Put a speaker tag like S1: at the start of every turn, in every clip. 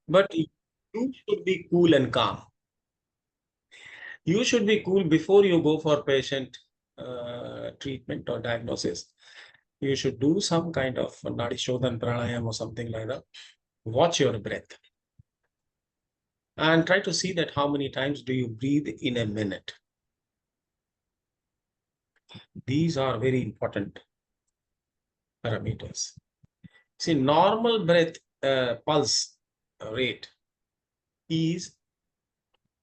S1: But you should be cool and calm. You should be cool before you go for patient treatment or diagnosis. You should do some kind of nadi shodhan pranayam or something like that. Watch your breath and try to see that how many times do you breathe in a minute. These are very important parameters. See, normal breath pulse rate is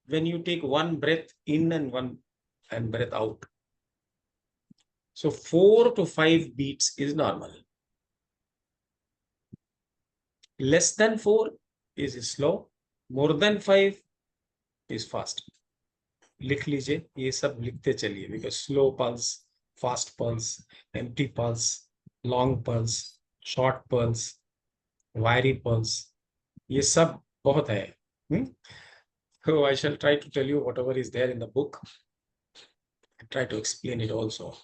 S1: when you take one breath in and one and breath out. So 4 to 5 beats is normal. Less than 4 is slow. More than 5 is fast. लिख लीजिए, ये सब लिखते चलिए, because slow pulse, fast pulse, empty pulse, long pulse, short pulse, wiry pulse, ये सब बहुत है. So I shall try to tell you whatever is there in the book. I try to explain it also.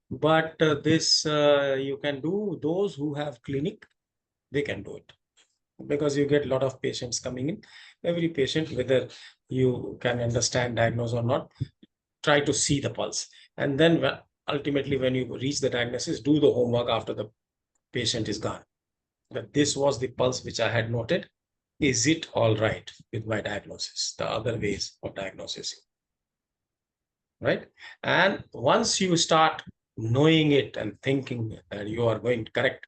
S1: But this you can do. Those who have clinic, they can do it, because you get a lot of patients coming in. Every patient, whether you can understand, diagnose or not, try to see the pulse. And then ultimately, when you reach the diagnosis, do the homework after the patient is gone. That this was the pulse which I had noted. Is it all right with my diagnosis? The other ways of diagnosis, right? And once you start knowing it and thinking that you are going correct,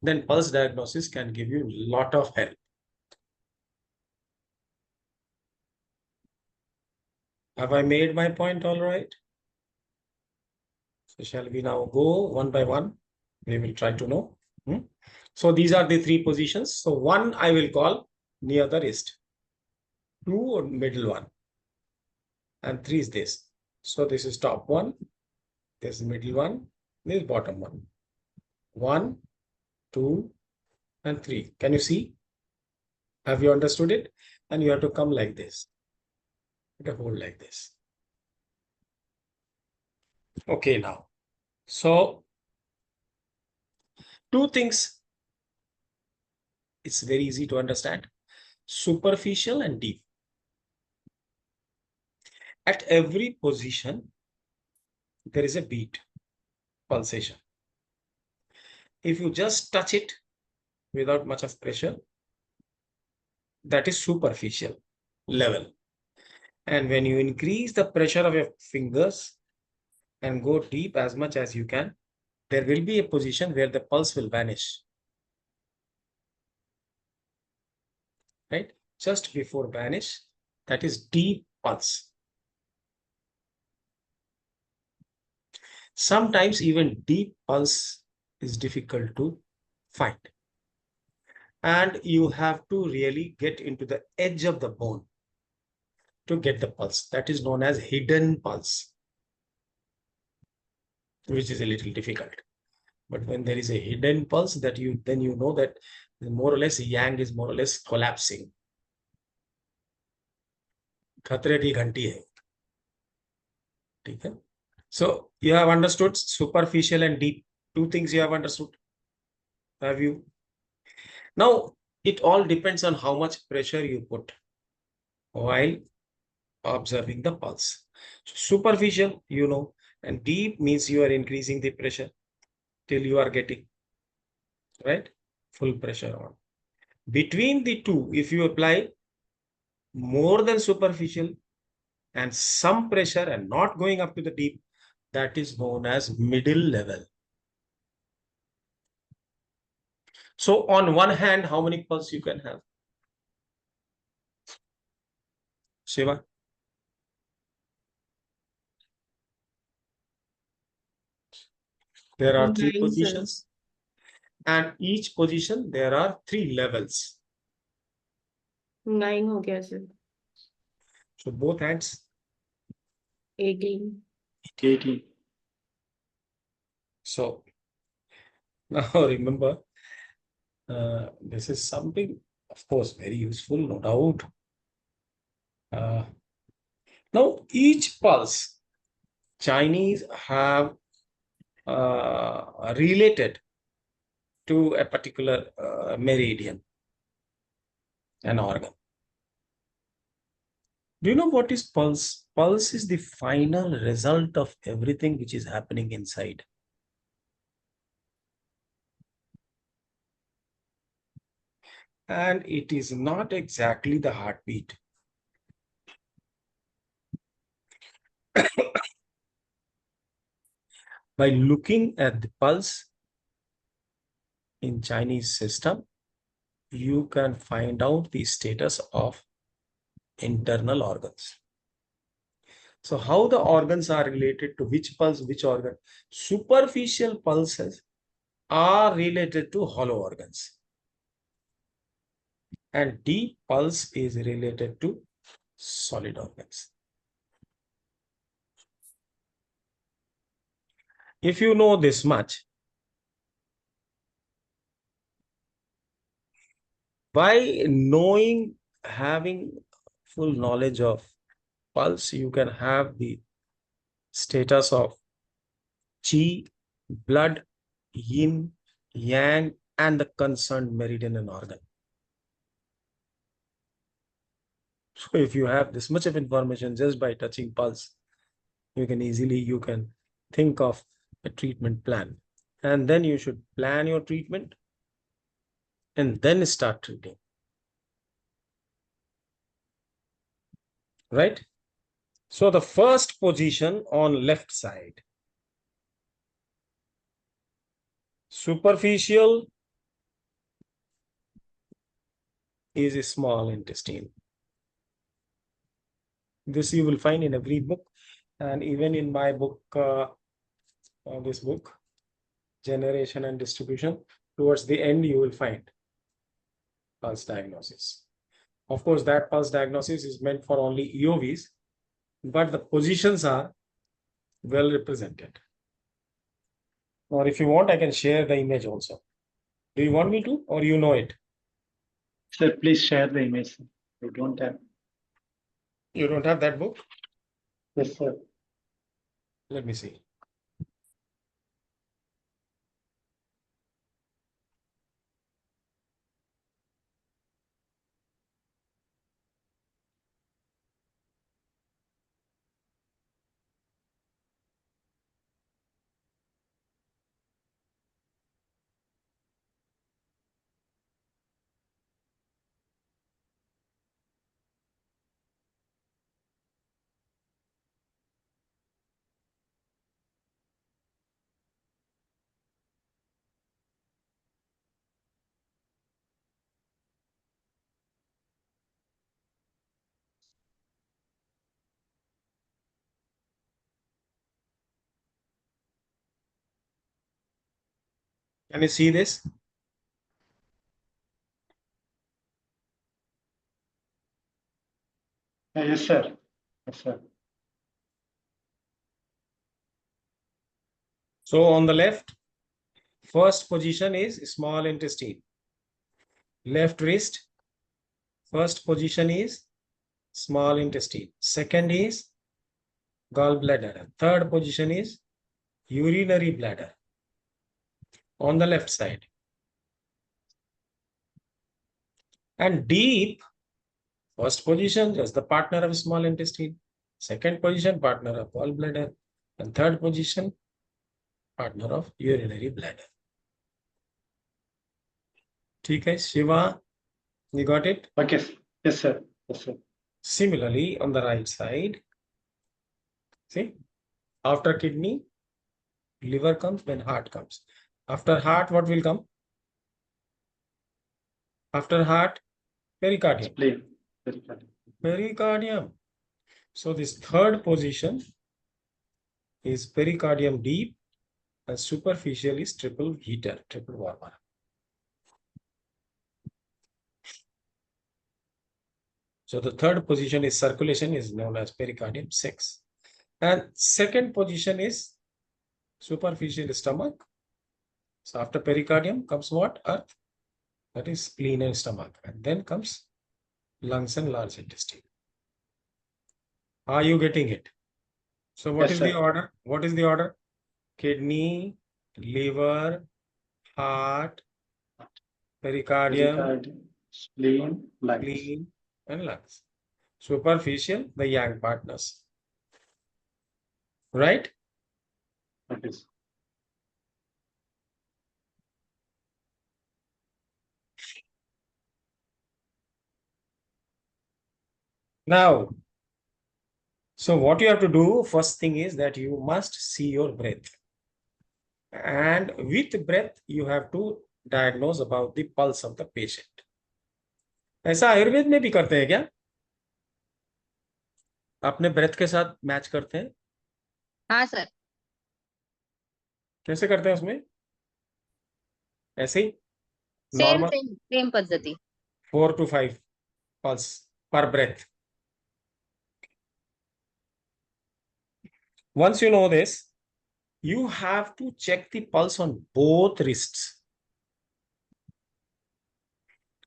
S1: then pulse diagnosis can give you a lot of help. Have I made my point all right? So shall we now go one by one? We will try to know. So these are the 3 positions. So 1 I will call near the wrist, 2 or middle one, and 3 is this. So this is top one, this is middle one, this is bottom one. 1, 2, and 3. Can you see? Have you understood it? And you have to come like this. You hold like this. Okay, now. So 2 things. It's very easy to understand. Superficial and deep. At every position, there is a beat, pulsation. If you just touch it without much of pressure, that is superficial level. And when you increase the pressure of your fingers and go deep as much as you can, there will be a position where the pulse will vanish. Right? Just before vanish, that is deep pulse. Sometimes even deep pulse is difficult to find. And you have to really get into the edge of the bone to get the pulse. That is known as hidden pulse, which is a little difficult. But when there is a hidden pulse, that then you know that more or less yang is more or less collapsing. खतरे की घंटी है. ठीक है? So you have understood superficial and deep. 2 things you have understood. Have you? Now it all depends on how much pressure you put while observing the pulse. So superficial, you know, and deep means you are increasing the pressure till you are getting, right, full pressure on. Between the two, if you apply more than superficial and some pressure and not going up to the deep, that is known as middle level. So on one hand, how many pulse you can have? Shiva? There are 3 positions, and each position there are 3 levels.
S2: 9 हो गया sir.
S1: So both hands.
S2: 18.
S1: 18. So now remember, this is something, of course, very useful, no doubt. Now each pulse, Chinese have related to a particular meridian. an organ. Do you know what is pulse? Pulse is the final result of everything which is happening inside. And it is not exactly the heartbeat. By looking at the pulse in Chinese system, you can find out the status of internal organs. So how the organs are related to which pulse, which organ? Superficial pulses are related to hollow organs. And deep pulse is related to solid organs. If you know this much, by knowing, having full knowledge of pulse, you can have the status of chi, blood, yin, yang, and the concerned meridian and organ. So if you have this much of information just by touching pulse, you can think of a treatment plan. And then you should plan your treatment and then start treating. Right? So the first position on left side, superficial is a small intestine. This you will find in every book, and even in my book, this book, Generation and Distribution, towards the end you will find pulse diagnosis. Of course, that pulse diagnosis is meant for only EOVs, but the positions are well represented. Or if you want, I can share the image also. Do you want me to, or you know it?
S3: Sir, please share the image. I don't have.
S1: You don't have that book?
S3: Yes, sir.
S1: Let me see. Can you see this?
S3: Yes, sir. Yes, sir.
S1: So on the left, first position is small intestine. Left wrist, first position is small intestine. Second is gallbladder. Third position is urinary bladder on the left side. And deep, first position, just the partner of small intestine. Second position, partner of gallbladder. And third position, partner of urinary bladder. Okay, Shiva, you got it?
S3: Okay. Yes, sir. Yes, sir.
S1: Similarly, on the right side, see, after kidney, liver comes, then heart comes. After heart, what will come? After heart, pericardium.
S3: Spleen. Pericardium.
S1: Pericardium. So this third position is pericardium deep and superficial is triple heater, triple warmer. So the third position is circulation is known as pericardium 6. And second position is superficial stomach. So after pericardium comes what? Earth. That is spleen and stomach. And then comes lungs and large intestine. Are you getting it? So what
S3: Yes,
S1: is
S3: sir.
S1: the order? What is the order? Kidney, liver, heart, pericardium,
S3: Pericardium. spleen, lungs.
S1: spleen, and lungs. Superficial, the yang partners. Right?
S3: Okay.
S1: Now, so what you have to do, first thing is that you must see your breath. And with breath, you have to diagnose about the pulse of the patient. ऐसा आयुर्वेद में भी करते हैं क्या? अपने breath के साथ match करते हैं?
S2: हाँ सर,
S1: कैसे करते हैं उसमें? ऐसे ही
S2: सेम
S1: नॉर्मल
S2: सेम सेम पद्धति.
S1: 4 to 5 pulse per breath. Once you know this, you have to check the pulse on both wrists.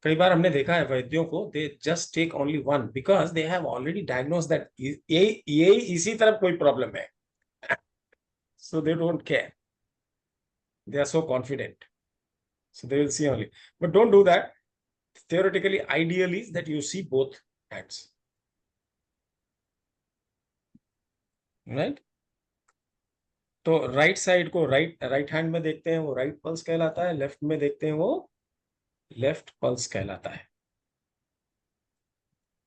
S1: कई बार हमने देखा है वैद्यों को, they just take only one because they have already diagnose that ये इसी तरफ कोई प्रॉब्लम है. So they don't care. They are so confident. So they will see only. But don't do that. Theoretically, ideal is that you see both hands. Right? तो right side को right hand में देखते हैं वो right pulse कहलाता है, left में देखते हैं वो लेफ्ट पल्स कहलाता है.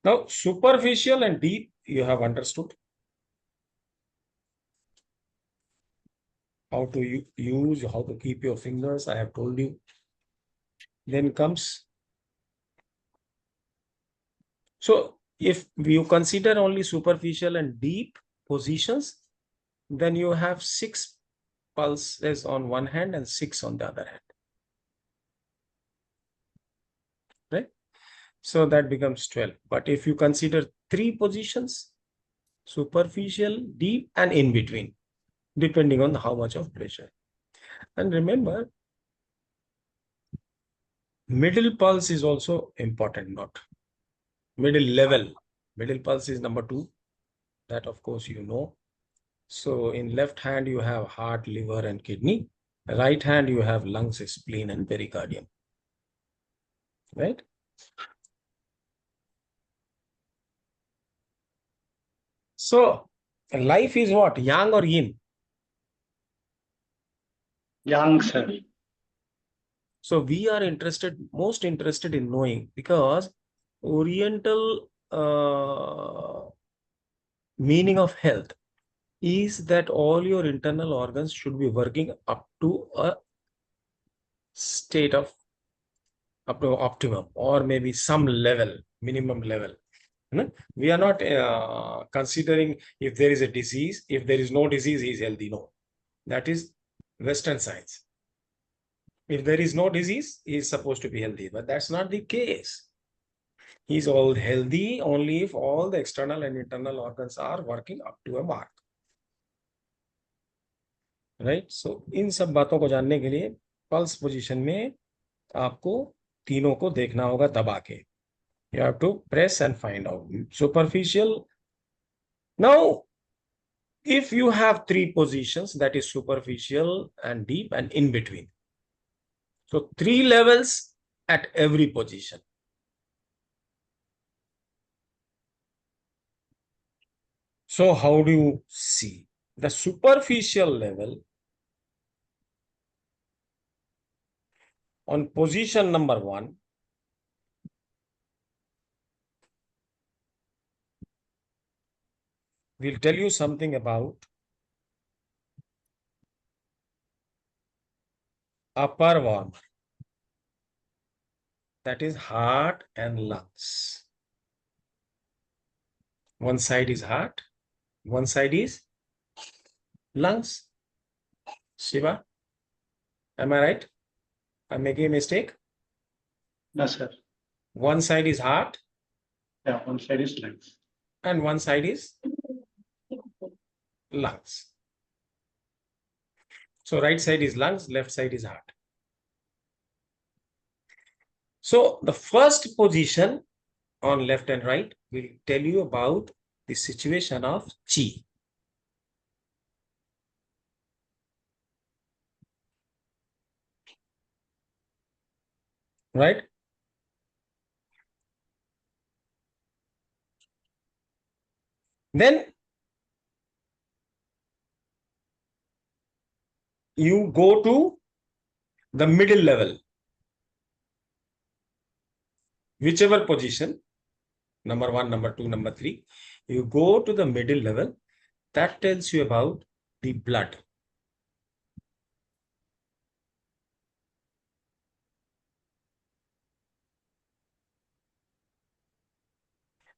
S1: Now, superficial and deep, you have understood how to use, how to keep your fingers. I have told you. Then comes, so if you consider only superficial and deep positions, then you have 6 pulses on one hand and 6 on the other hand. Right? So that becomes 12. But if you consider 3 positions, superficial, deep, and in between, depending on how much of pressure. And remember, middle pulse is also important, not middle level. Middle pulse is number 2. That, of course, you know. So in left hand, you have heart, liver, and kidney. Right hand, you have lungs, spleen, and pericardium. Right? So life is what? Yang or yin?
S3: Yang, sir.
S1: So we are most interested in knowing, because Oriental meaning of health is that all your internal organs should be working up to a state of up to optimum, or maybe some level, minimum level. We are not considering if there is a disease, if there is no disease, he is healthy. No, that is Western science. If there is no disease, he is supposed to be healthy, but that's not the case. He is all healthy only if all the external and internal organs are working up to a mark. Right? So इन सब बातों को जानने के लिए pulse position में आपको तीनों को देखना होगा दबा के. You have to press and find out. Superficial. Now, if you have 3 positions, that is superficial and deep and in between. So 3 levels at every position. So how do you see? The superficial level on position number 1, will tell you something about upper warmer. That is heart and lungs. One side is heart, one side is lungs. Shiva, am I right? I'm making a mistake.
S3: No, sir.
S1: One side is heart
S3: Yeah, one side is lungs.
S1: and one side is lungs. So right side is lungs, left side is heart. So the first position on left and right will tell you about the situation of chi. Right? Then you go to the middle level, whichever position, number 1, number 2, number 3, you go to the middle level. That tells you about the blood.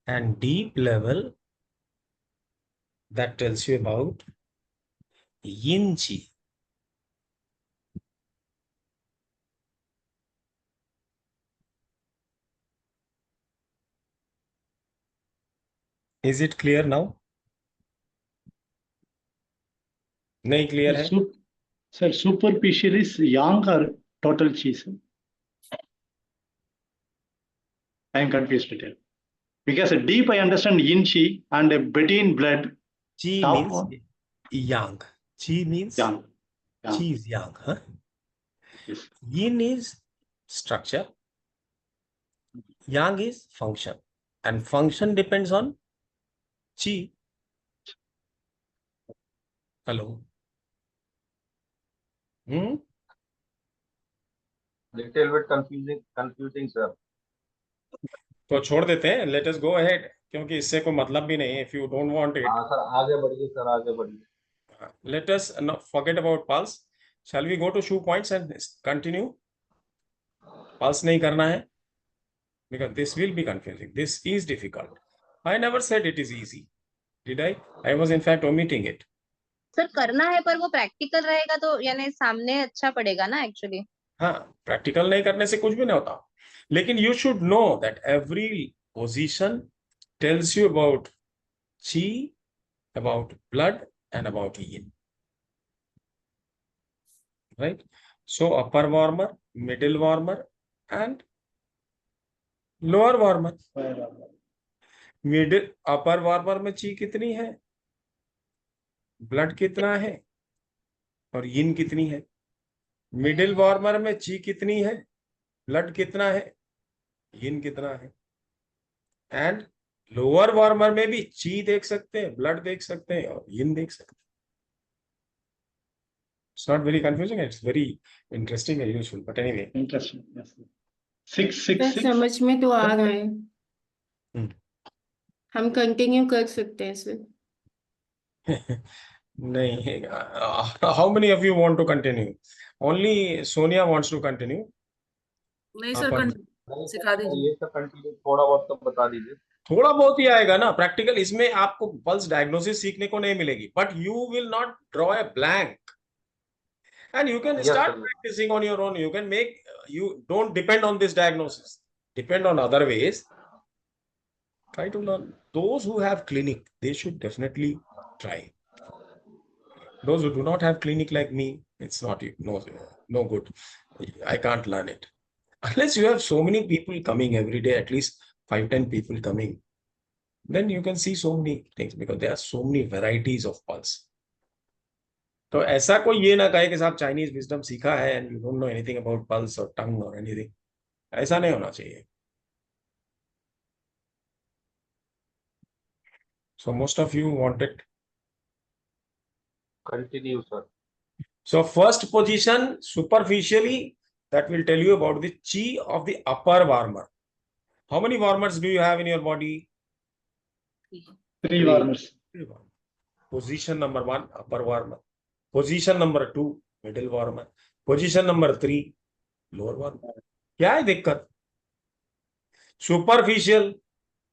S1: And deep level, that tells you about yin chi. Is it clear now? नहीं clear है?
S3: Sir, superficial is yang or total chi, sir? I am confused with it. Because deep I understand yin chi and between blood.
S1: Chi
S3: top
S1: means
S3: one,
S1: yang. Chi means
S3: yang.
S1: chi is yang. Huh?
S3: Yes.
S1: Yin is structure. Yang is function. And function depends on chi. Hello.
S4: Little bit confusing, sir.
S1: तो छोड़ देते हैं. Let us go ahead. क्योंकि इससे कोई मतलब भी नहीं है. If you don't want it.
S4: हाँ सर, आगे बढ़िए सर, आगे बढ़िए.
S1: Let us not forget about pulse. Shall we go to shoe points and continue? Pulse नहीं करना है. Because this will be confusing. This is difficult. I never said it is easy. Did I? I was in fact omitting it.
S2: Sir करना है पर वो practical रहेगा तो यानी सामने अच्छा पड़ेगा ना एक्चुअली.
S1: हाँ, प्रैक्टिकल नहीं करने से कुछ भी नहीं होता. लेकिन you should know that every position tells you about chi, about blood, and about yin. Right? So upper warmer, middle warmer, and lower warmer. Middle upper warmer में ची कितनी है, ब्लड कितना है, और यिन कितनी है. मिडिल वार्मर में ची कितनी है, ब्लड कितना है, यिन कितना है. एंड लोअर वार्मर में भी ची देख सकते हैं, ब्लड देख सकते हैं, और यिन देख सकते हैं. It's not very confusing. It's very interesting and useful. But anyway.
S3: Interesting. Yes. 666.
S5: समझ में तो आ रहा है. हम कंटिन्यू कर सकते हैं सर.
S1: नहीं. How many of you want to continue? Only Sonia wants to continue.
S6: नहीं सर, सिखा दीजिए.
S4: ये सब कंटिन्यू थोड़ा बहुत तो बता दीजिए.
S1: थोड़ा बहुत ही आएगा ना. प्रैक्टिकल इसमें आपको पल्स डायग्नोसिस सीखने को नहीं मिलेगी. But you will not draw a blank and you can start practicing on your own. You can make, you don't depend on this diagnosis, depend on other ways. Try to learn. Those who have clinic, they should definitely try. Those who do not have clinic like me, it's not no good. I can't learn it unless you have so many people coming every day, at least 5-10 people coming. Then you can see so many things, because there are so many varieties of pulse. तो ऐसा कोई ये ना कहे कि साहब Chinese wisdom सीखा है and you don't know anything about pulse और टंग और एनीथिंग. ऐसा नहीं होना चाहिए. So most of you wanted.
S4: Continue, sir.
S1: So first position, superficially, that will tell you about the chi of the upper warmer. How many warmers do you have in your body?
S3: 3 warmers.
S1: Position number 1, upper warmer. Position number 2, middle warmer. Position number 3, lower warmer. क्या है दिक्कत? Superficial,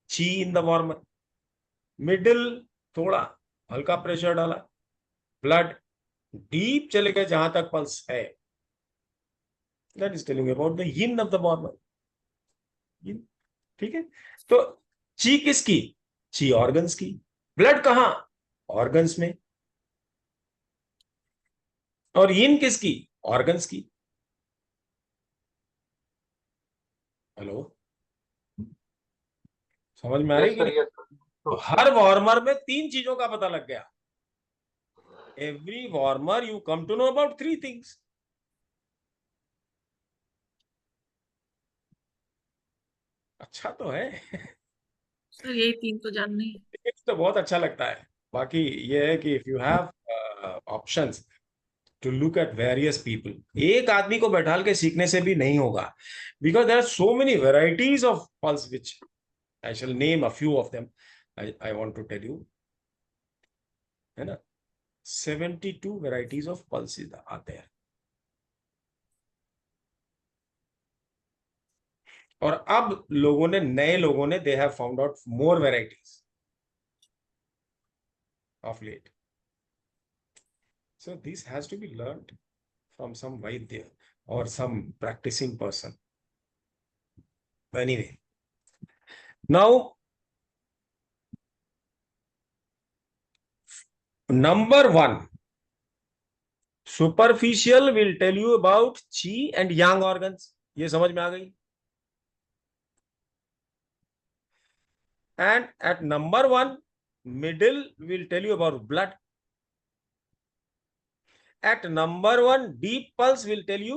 S1: chi in the warmer. Middle, थोड़ा हल्का pressure डाला. Blood deep चले गए जहां तक पल्स है. That is telling you about the yin of the warmer. ठीक है. तो ची किसकी? ची ऑर्गन्स की. ब्लड कहां? ऑर्गन्स में. और यिन किसकी? ऑर्गन्स की. हेलो, समझ में आ रही है? तो हर वार्मर में 3 चीजों का पता लग गया. Every warmer you come to know about 3 things. अच्छा तो है.
S6: सर यही 3 तो जाननी है.
S1: तो बहुत अच्छा लगता है। बाकी ये है कि if you have options to look at various people, एक आदमी को बैठाल के सीखने से भी नहीं होगा, because there are so many varieties of pulse which I shall name a few of them. I want to tell you, है ना, 72 varieties of pulses are there. और अब लोगों ने, नए लोगों ने, they have found out more varieties of late. So this has to be learned from some Vaidya or some practicing person. Anyway, now number one, superficial will tell you about chi and yang organs. ये समझ में आ गई? And at number one, middle will tell you about blood. At number one, deep pulse will tell you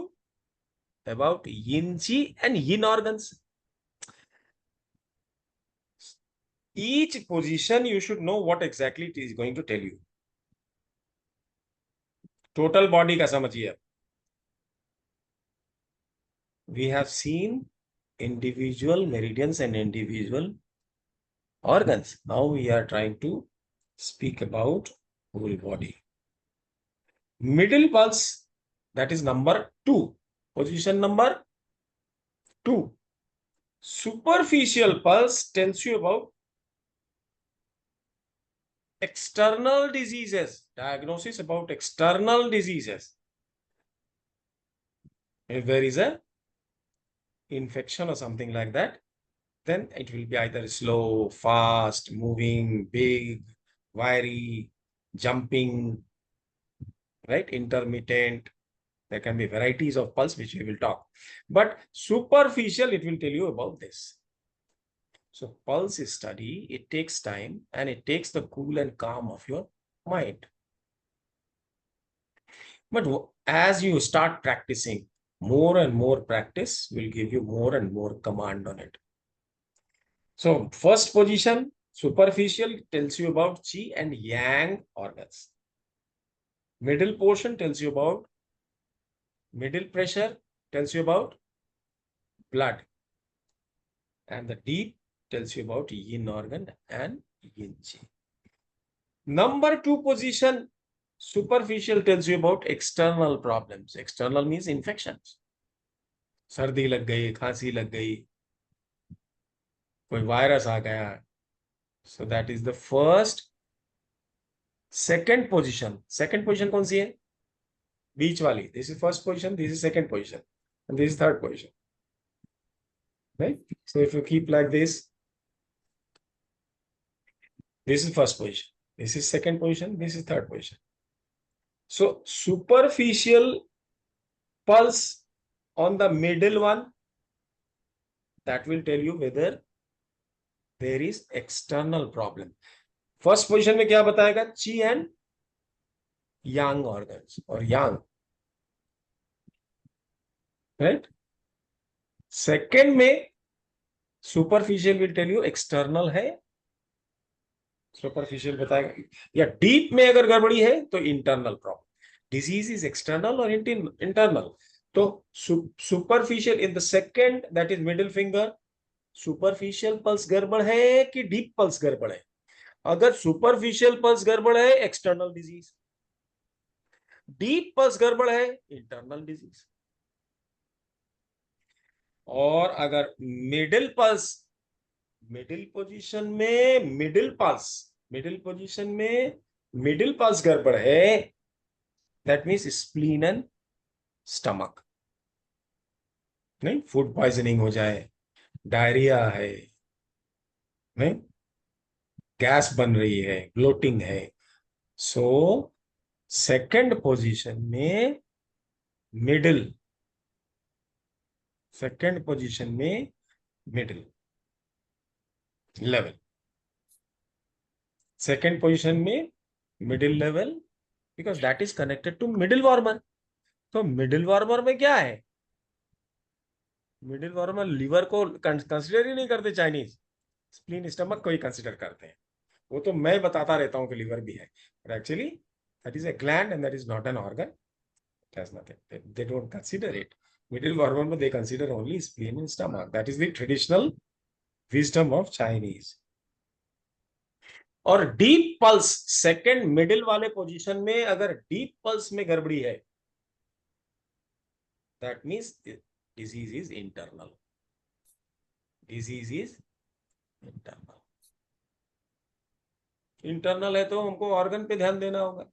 S1: about yin chi and yin organs. Each position you should know what exactly it is going to tell you. Total body का समझिए। We have seen individual meridians and individual organs. Now we are trying to speak about whole body. Middle pulse, that is number 2. Position number 2. Superficial pulse tells you about external diseases. Diagnosis about external diseases. If there is a infection or something like that, then it will be either slow, fast, moving, big, wiry, jumping, right? Intermittent. There can be varieties of pulse which we will talk. But superficial, it will tell you about this. So pulse study, it takes time and it takes the cool and calm of your mind. But as you start practicing, more and more practice will give you more and more command on it. So first position, superficial, tells you about chi and yang organs. Middle portion tells you about middle pressure, tells you about blood. And the deep tells you about yin organ and yin chi. Number 2 position, superficial, tells you about external problems. External means infections. सर्दी लग गई, खांसी लग गई, कोई virus आ गया. So that is the first. Second position कौन सी है? बीच वाली. This is first position, this is second position, and this is third position. Right? So if you keep like this is first position, this is second position, this is third position. So superficial pulse on the middle one, that will tell you whether there is external problem. First position में क्या बताएगा? Chi and yang organs or yang. Right? Second में superficial will tell you external है, superficial बताएगा. या deep में अगर गड़बड़ी है तो internal problem. Disease is external or internal. तो superficial in the second, that is middle finger, superficial pulse गड़बड़ है कि deep pulse गड़बड़ है? अगर superficial pulse गड़बड़ है, external disease. Deep pulse गड़बड़ है, internal disease. और अगर middle pulse, middle position में middle pulse गड़बड़ है, that means spleen and stomach. नहीं, फूड पॉइजनिंग हो जाए, डायरिया है, नहीं, गैस बन रही है, ब्लोटिंग है. सो सेकंड पोजीशन में मिडिल, सेकंड पोजीशन में मिडिल लेवल, सेकंड पोजीशन में middle level, because that is connected to middle warmer. तो मिडिल वार्मर में क्या है? मिडिल वार्मर लिवर को कंसिडर ही नहीं करते चाइनीज, स्प्लीन स्टमक को ही कंसिडर करते हैं. वो तो मैं बताता रहता हूँ कि लीवर भी है, but actually that is a gland and that is not an organ. It has nothing. They don't consider it. Middle worm में they consider only spleen and stomach. That is the traditional wisdom of Chinese. और deep pulse second middle वाले position में अगर deep pulse में गड़बड़ी है, that means disease is internal. Disease is internal. Internal है तो हमको ऑर्गन पे ध्यान देना होगा.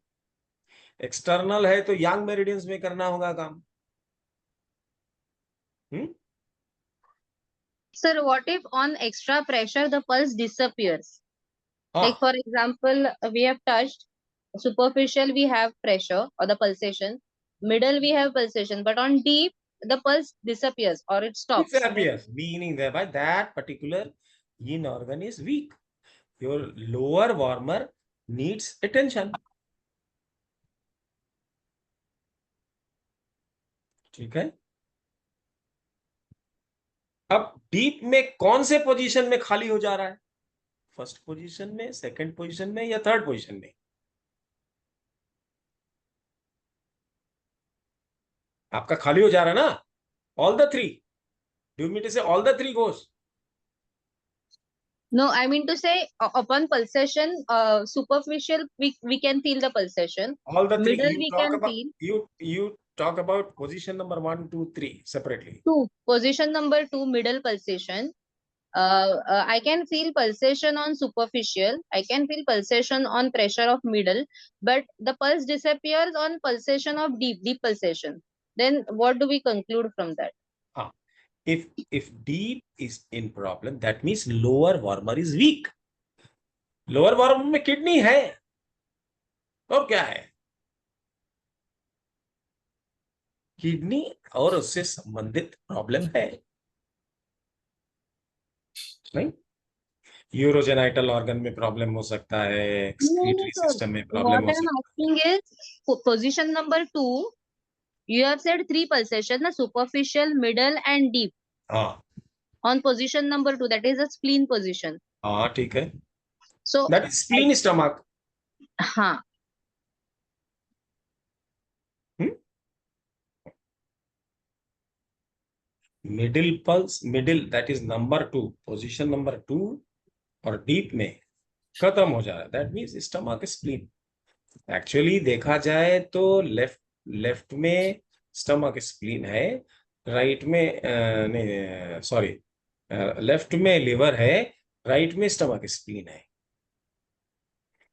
S1: एक्सटर्नल है तो यांग मेरिडियंस में करना होगा काम.
S2: Sir, what if on extra pressure the pulse disappears? Like for example, we have touched superficial, we have pressure or the pulsation. Middle, we have pulsation, but on deep, the pulse disappears or it stops.
S1: Disappears, meaning thereby that particular yin organ is weak. Your lower warmer needs attention. ठीक है. अब deep में कौन से position में खाली हो जा रहा है? फर्स्ट पोजीशन में, सेकंड पोजीशन में या थर्ड पोजीशन में? आपका खाली हो जा रहा है ना? All the three. Do you mean to say all the three goes?
S2: No, I mean to say upon pulsation, superficial, we can feel the pulsation.
S1: All the three.
S2: Middle,
S1: You
S2: we
S1: talk
S2: can
S1: about
S2: feel.
S1: you talk about position number 1, 2, 3 separately.
S2: Two. Position number 2, middle pulsation. I can feel pulsation on superficial. I can feel pulsation on pressure of middle, but the pulse disappears on pulsation of deep pulsation. Then what do we conclude from that?
S1: If deep is in problem, that means lower warmer is weak. Lower warm में kidney है और क्या है? Kidney और उससे संबंधित problem है नहीं? यूरोजेनाइटल ऑर्गन में प्रॉब्लम हो सकता है, एक्सक्रीटरी सिस्टम में प्रॉब्लम
S2: What
S1: हो
S2: I'm
S1: सकता
S2: asking is position number 2. You have said 3 pulsation, the superficial, middle, and deep.
S1: है. हाँ
S2: On position number 2, that is the spleen position.
S1: हाँ ठीक है.
S2: So,
S1: that is spleen stomach.
S2: हाँ.
S1: Middle pulse, middle that is number 2, position number 2 और deep में खत्म हो जा रहा है. That means stomach spleen. Actually देखा जाए तो लेफ्ट में स्टमक स्प्लीन है, राइट में नहीं सॉरी, लेफ्ट में लिवर है, राइट में स्टमक स्प्लीन है.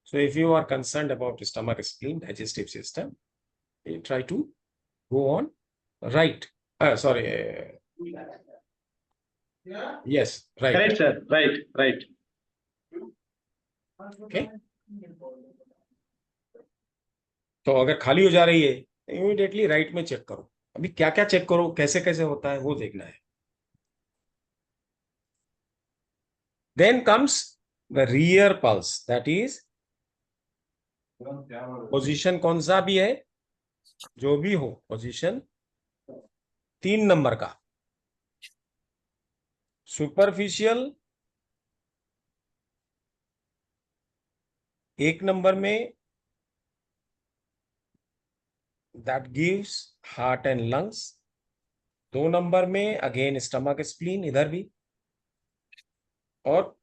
S1: So if you are concerned about stomach, spleen, digestive system, you try to go on right. Sorry. Yes, right.
S3: Correct, sir. Right.
S1: Okay. तो अगर खाली हो जा रही है, इमीडिएटली राइट में चेक करो. अभी क्या क्या चेक करो, कैसे कैसे होता है वो देखना है. Then comes the rear pulse, that is position कौन सा भी है, जो भी हो पोजीशन 3 नंबर का. सुपरफिशियल 1 नंबर में, that gives heart and lungs. 2 number में अगेन स्टमक स्प्लीन, इधर भी. और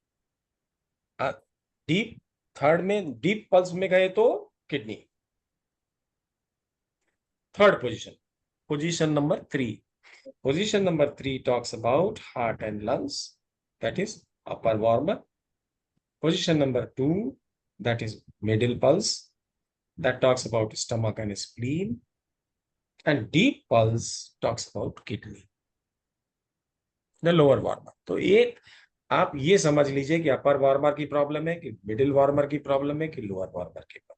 S1: डीप थर्ड में, डीप पल्स में गए तो kidney. Third position, position number 3. Position number 3 talks about heart and lungs, that is upper warmer. Position number 2, that is middle pulse, that talks about stomach and spleen. And deep pulse talks about kidney, the lower warmer. तो एक आप ये समझ लीजिए कि अपर warmer की problem है कि मिडिल वार्मर की प्रॉब्लम है कि लोअर वार्मर की प्रॉब्लम.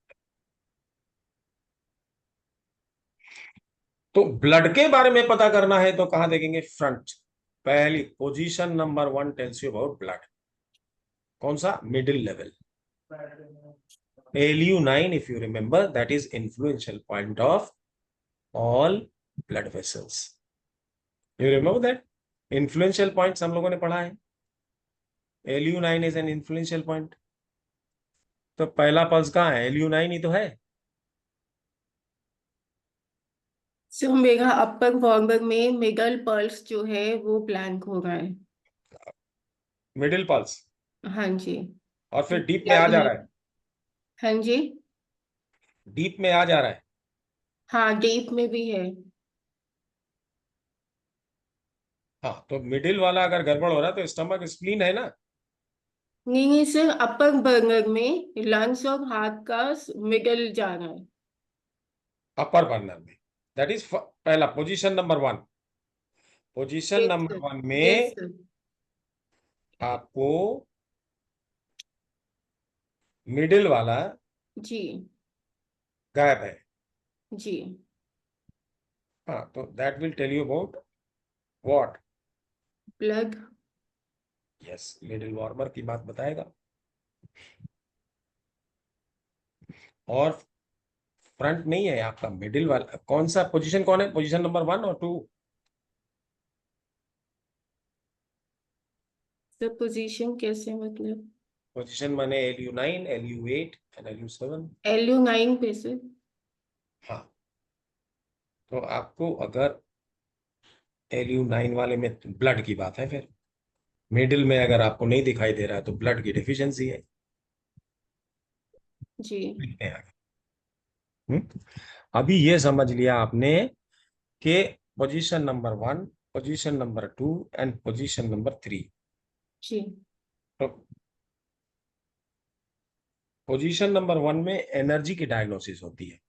S1: तो ब्लड के बारे में पता करना है तो कहां देखेंगे? फ्रंट. पहली position number 1 tells you about blood. कौन सा? Middle level. LU9, if you remember, that is influential point of all blood vessels. You remember that? Influential points हम लोगों ने पढ़ा है. LU9 is an influential point. तो पहला पल्स कहाँ है? LU9 ही तो है।
S5: सो मेरा अपर वॉर्बर में मिडल पल्स जो है वो ब्लैंक हो रहा है।
S1: मिडिल पल्स,
S5: हाँ जी।
S1: और
S5: तो
S1: फिर डीप में
S5: क्या
S1: आ जा
S5: ये?
S1: रहा है,
S5: हाँ जी।
S1: डीप में आ जा रहा है।
S5: हाँ, डीप में भी है।
S1: हाँ, तो मिडिल वाला अगर गड़बड़ हो रहा है तो स्टमक स्प्लीन है ना।
S5: नहीं नहीं सर, अपर बर्नर में लंग्स और हार्ट का मिडल जा रहा है।
S1: अपर बर्नर में, दैट इज पहला position number 1। Position
S5: yes
S1: number
S5: sir.
S1: 1
S5: yes
S1: में
S5: सर।
S1: आपको मिडिल वाला
S5: जी।
S1: गायब है।
S5: जी।
S1: हाँ, तो that will tell you about what.
S5: Blood.
S1: Yes, middle warmer की बात बताएगा। और फ्रंट नहीं है आपका, मिडिल वाला कौन सा पोजीशन, कौन है पोजीशन नंबर 1 और 2?
S5: सर पोजीशन कैसे मतलब?
S1: पोजीशन माने LU9, LU8 and LU7।
S5: LU9 पे सर।
S1: हाँ, तो आपको अगर LU9 वाले में ब्लड की बात है, फिर मिडिल में अगर आपको नहीं दिखाई दे रहा है तो ब्लड की डिफिशियंसी है।
S5: जी।
S1: लिखते हैं आगे। अभी ये समझ लिया आपने कि position number 1, position number 2 and position number 3।
S5: जी।
S1: तो पोजीशन नंबर 1 में एनर्जी की डायग्नोसिस होती है,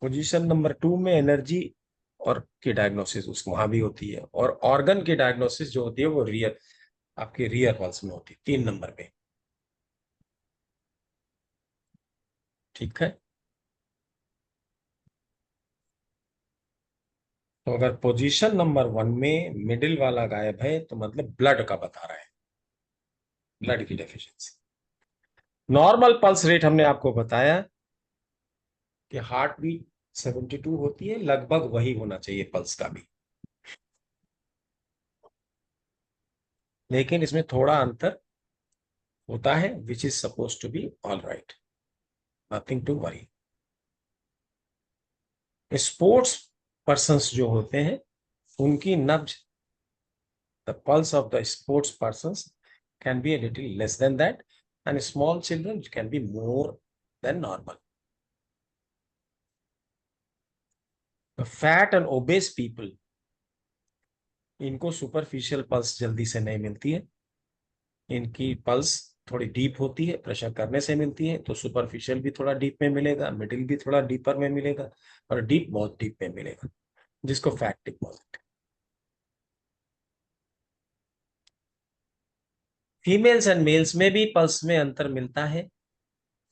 S1: पोजीशन नंबर 2 में एनर्जी और की डायग्नोसिस उस वहां भी होती है, और ऑर्गन की डायग्नोसिस जो होती है वो रियर, आपके रियर पल्स में होती है 3 नंबर पे। ठीक है, तो अगर पोजीशन नंबर 1 में मिडिल वाला गायब है तो मतलब ब्लड का बता रहा है, ब्लड की डेफिशिएंसी। नॉर्मल पल्स रेट हमने आपको बताया कि हार्ट बीट 72 होती है, लगभग वही होना चाहिए पल्स का भी, लेकिन इसमें थोड़ा अंतर होता है, which is suppose to be all right, nothing to worry. Sports persons जो होते हैं उनकी नब्ज, the pulse of the sports persons can be a little less than that, and small children can be more than normal. The fat and obese people, इनको superficial pulse जल्दी से नहीं मिलती है, इनकी पल्स थोड़ी डीप होती है, प्रेशर करने से मिलती है, तो सुपरफिशियल भी थोड़ा डीप में मिलेगा, मिडिल भी थोड़ा डीपर में मिलेगा, और डीप बहुत डीप में मिलेगा, जिसको fat deposit. Females and males में भी पल्स में अंतर मिलता है।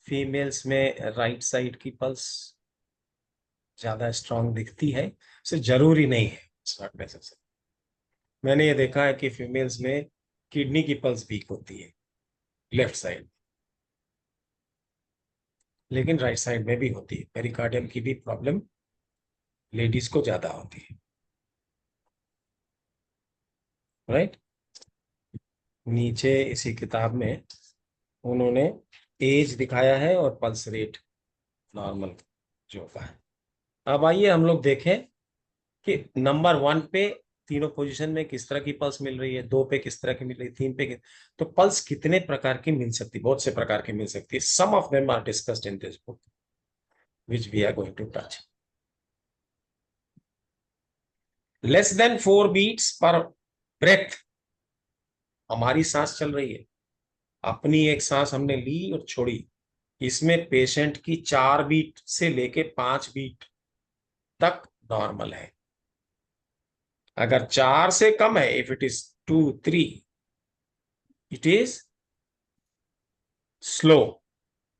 S1: फीमेल्स में राइट साइड की पल्स ज्यादा स्ट्रांग दिखती है, से जरूरी नहीं है स्टार्ट में सबसे। मैंने ये देखा है कि फीमेल्स में किडनी की पल्स वीक होती है लेफ्ट साइड, लेकिन राइट साइड में भी होती है। पेरिकार्डियम की भी प्रॉब्लम लेडीज को ज्यादा होती है, राइट। नीचे इसी किताब में उन्होंने एज दिखाया है और पल्स रेट नॉर्मल जो होता है। अब आइए हम लोग देखें कि नंबर 1 पे तीनों पोजीशन में किस तरह की पल्स मिल रही है, 2 पे किस तरह की मिल रही है, 3 पे तो पल्स कितने प्रकार की मिल सकती है? बहुत से प्रकार की मिल सकती है। Some of them are discussed in this book which we are going to touch. Less than 4 beats per breath, हमारी सांस चल रही है, अपनी एक सांस हमने ली और छोड़ी, इसमें पेशेंट की 4 बीट से लेके 5 बीट तक नॉर्मल है। अगर 4 से कम है, if it is 2, 3, it is slow.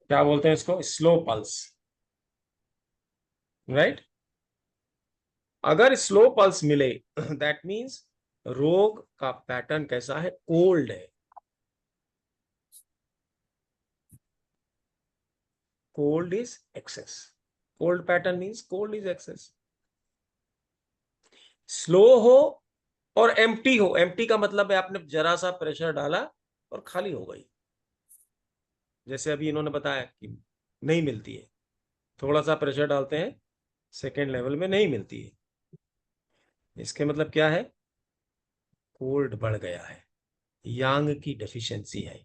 S1: क्या बोलते हैं इसको? Slow pulse, right. अगर स्लो पल्स मिले दैट मीन्स रोग का पैटर्न कैसा है? कोल्ड है। Cold is excess. Cold pattern means cold is excess. Slow हो और एम्प्टी हो, एम्प्टी का मतलब है आपने जरा सा प्रेशर डाला और खाली हो गई, जैसे अभी इन्होंने बताया कि नहीं मिलती है, थोड़ा सा प्रेशर डालते हैं, सेकेंड लेवल में नहीं मिलती है, इसके मतलब क्या है, कोल्ड बढ़ गया है, यांग की डेफिशिएंसी है।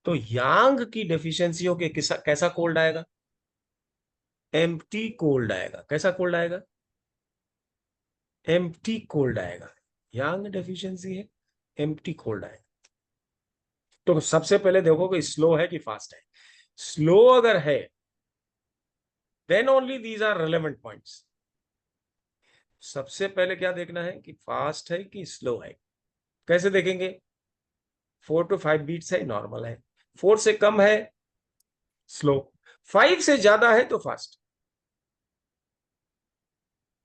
S1: तो यांग की डेफिशिएंसी हो के कैसा कोल्ड आएगा, एम्प्टी कोल्ड आएगा। कैसा कोल्ड आएगा, एम्प्टी कोल्ड आएगा। यांग डेफिशिएंसी है, एम्प्टी कोल्ड आएगा। तो सबसे पहले देखो कि स्लो है कि फास्ट है। स्लो अगर है then only these are relevant points. सबसे पहले क्या देखना है कि फास्ट है कि स्लो है। कैसे देखेंगे, 4 to 5 बीट्स है, नॉर्मल है। 4 से कम है, स्लो। 5 से ज्यादा है तो फास्ट।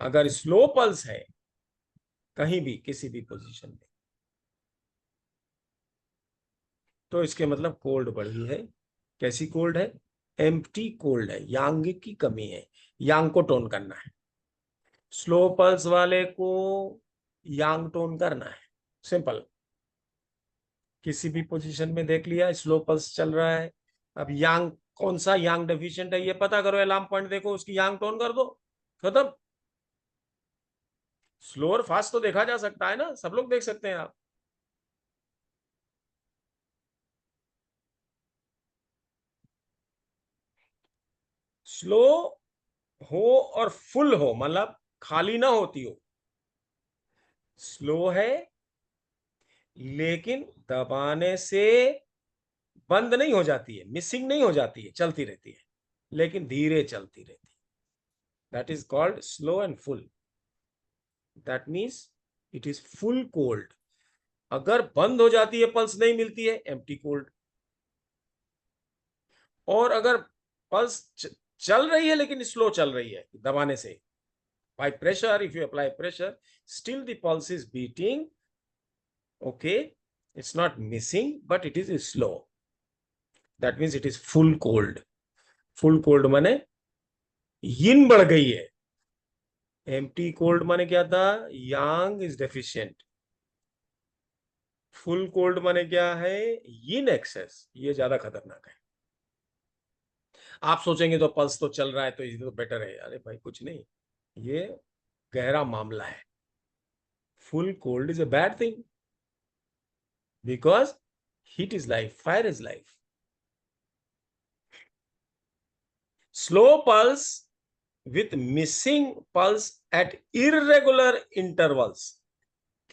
S1: अगर स्लो पल्स है कहीं भी किसी भी पोजीशन में, तो इसके मतलब कोल्ड बढ़ी है। कैसी कोल्ड है, एम्प्टी कोल्ड है, यांग की कमी है, यांग को टोन करना है। स्लो पल्स वाले को यांग टोन करना है, सिंपल। किसी भी पोजीशन में देख लिया स्लो पल्स चल रहा है, अब यांग कौन सा यांग डेफिशिएंट है ये पता करो, अलार्म पॉइंट देखो, उसकी यांग टोन कर दो, खत्म। स्लो और फास्ट तो देखा जा सकता है ना, सब लोग देख सकते हैं आप। स्लो हो और फुल हो, मतलब खाली ना होती हो। स्लो है लेकिन दबाने से बंद नहीं हो जाती है, मिसिंग नहीं हो जाती है, चलती रहती है, लेकिन धीरे चलती रहती है। That is called slow and full. That means it is full cold. अगर बंद हो जाती है, पल्स नहीं मिलती है, एम्प्टी कोल्ड। और अगर पल्स चल रही है लेकिन स्लो चल रही है दबाने से, by pressure, if you apply pressure, still the pulse is beating, okay, it's not missing but it is slow. That means it is full cold. full cold माने yin बढ़ गई है। empty cold माने क्या था, yang is deficient। full cold माने क्या है, yin excess। ये ज्यादा खतरनाक है। आप सोचेंगे तो पल्स तो चल रहा है तो ये तो बेटर है, अरे भाई कुछ नहीं, ये गहरा मामला है। full cold is a bad thing because heat is life, fire is life। slow pulse with missing pulse at irregular intervals।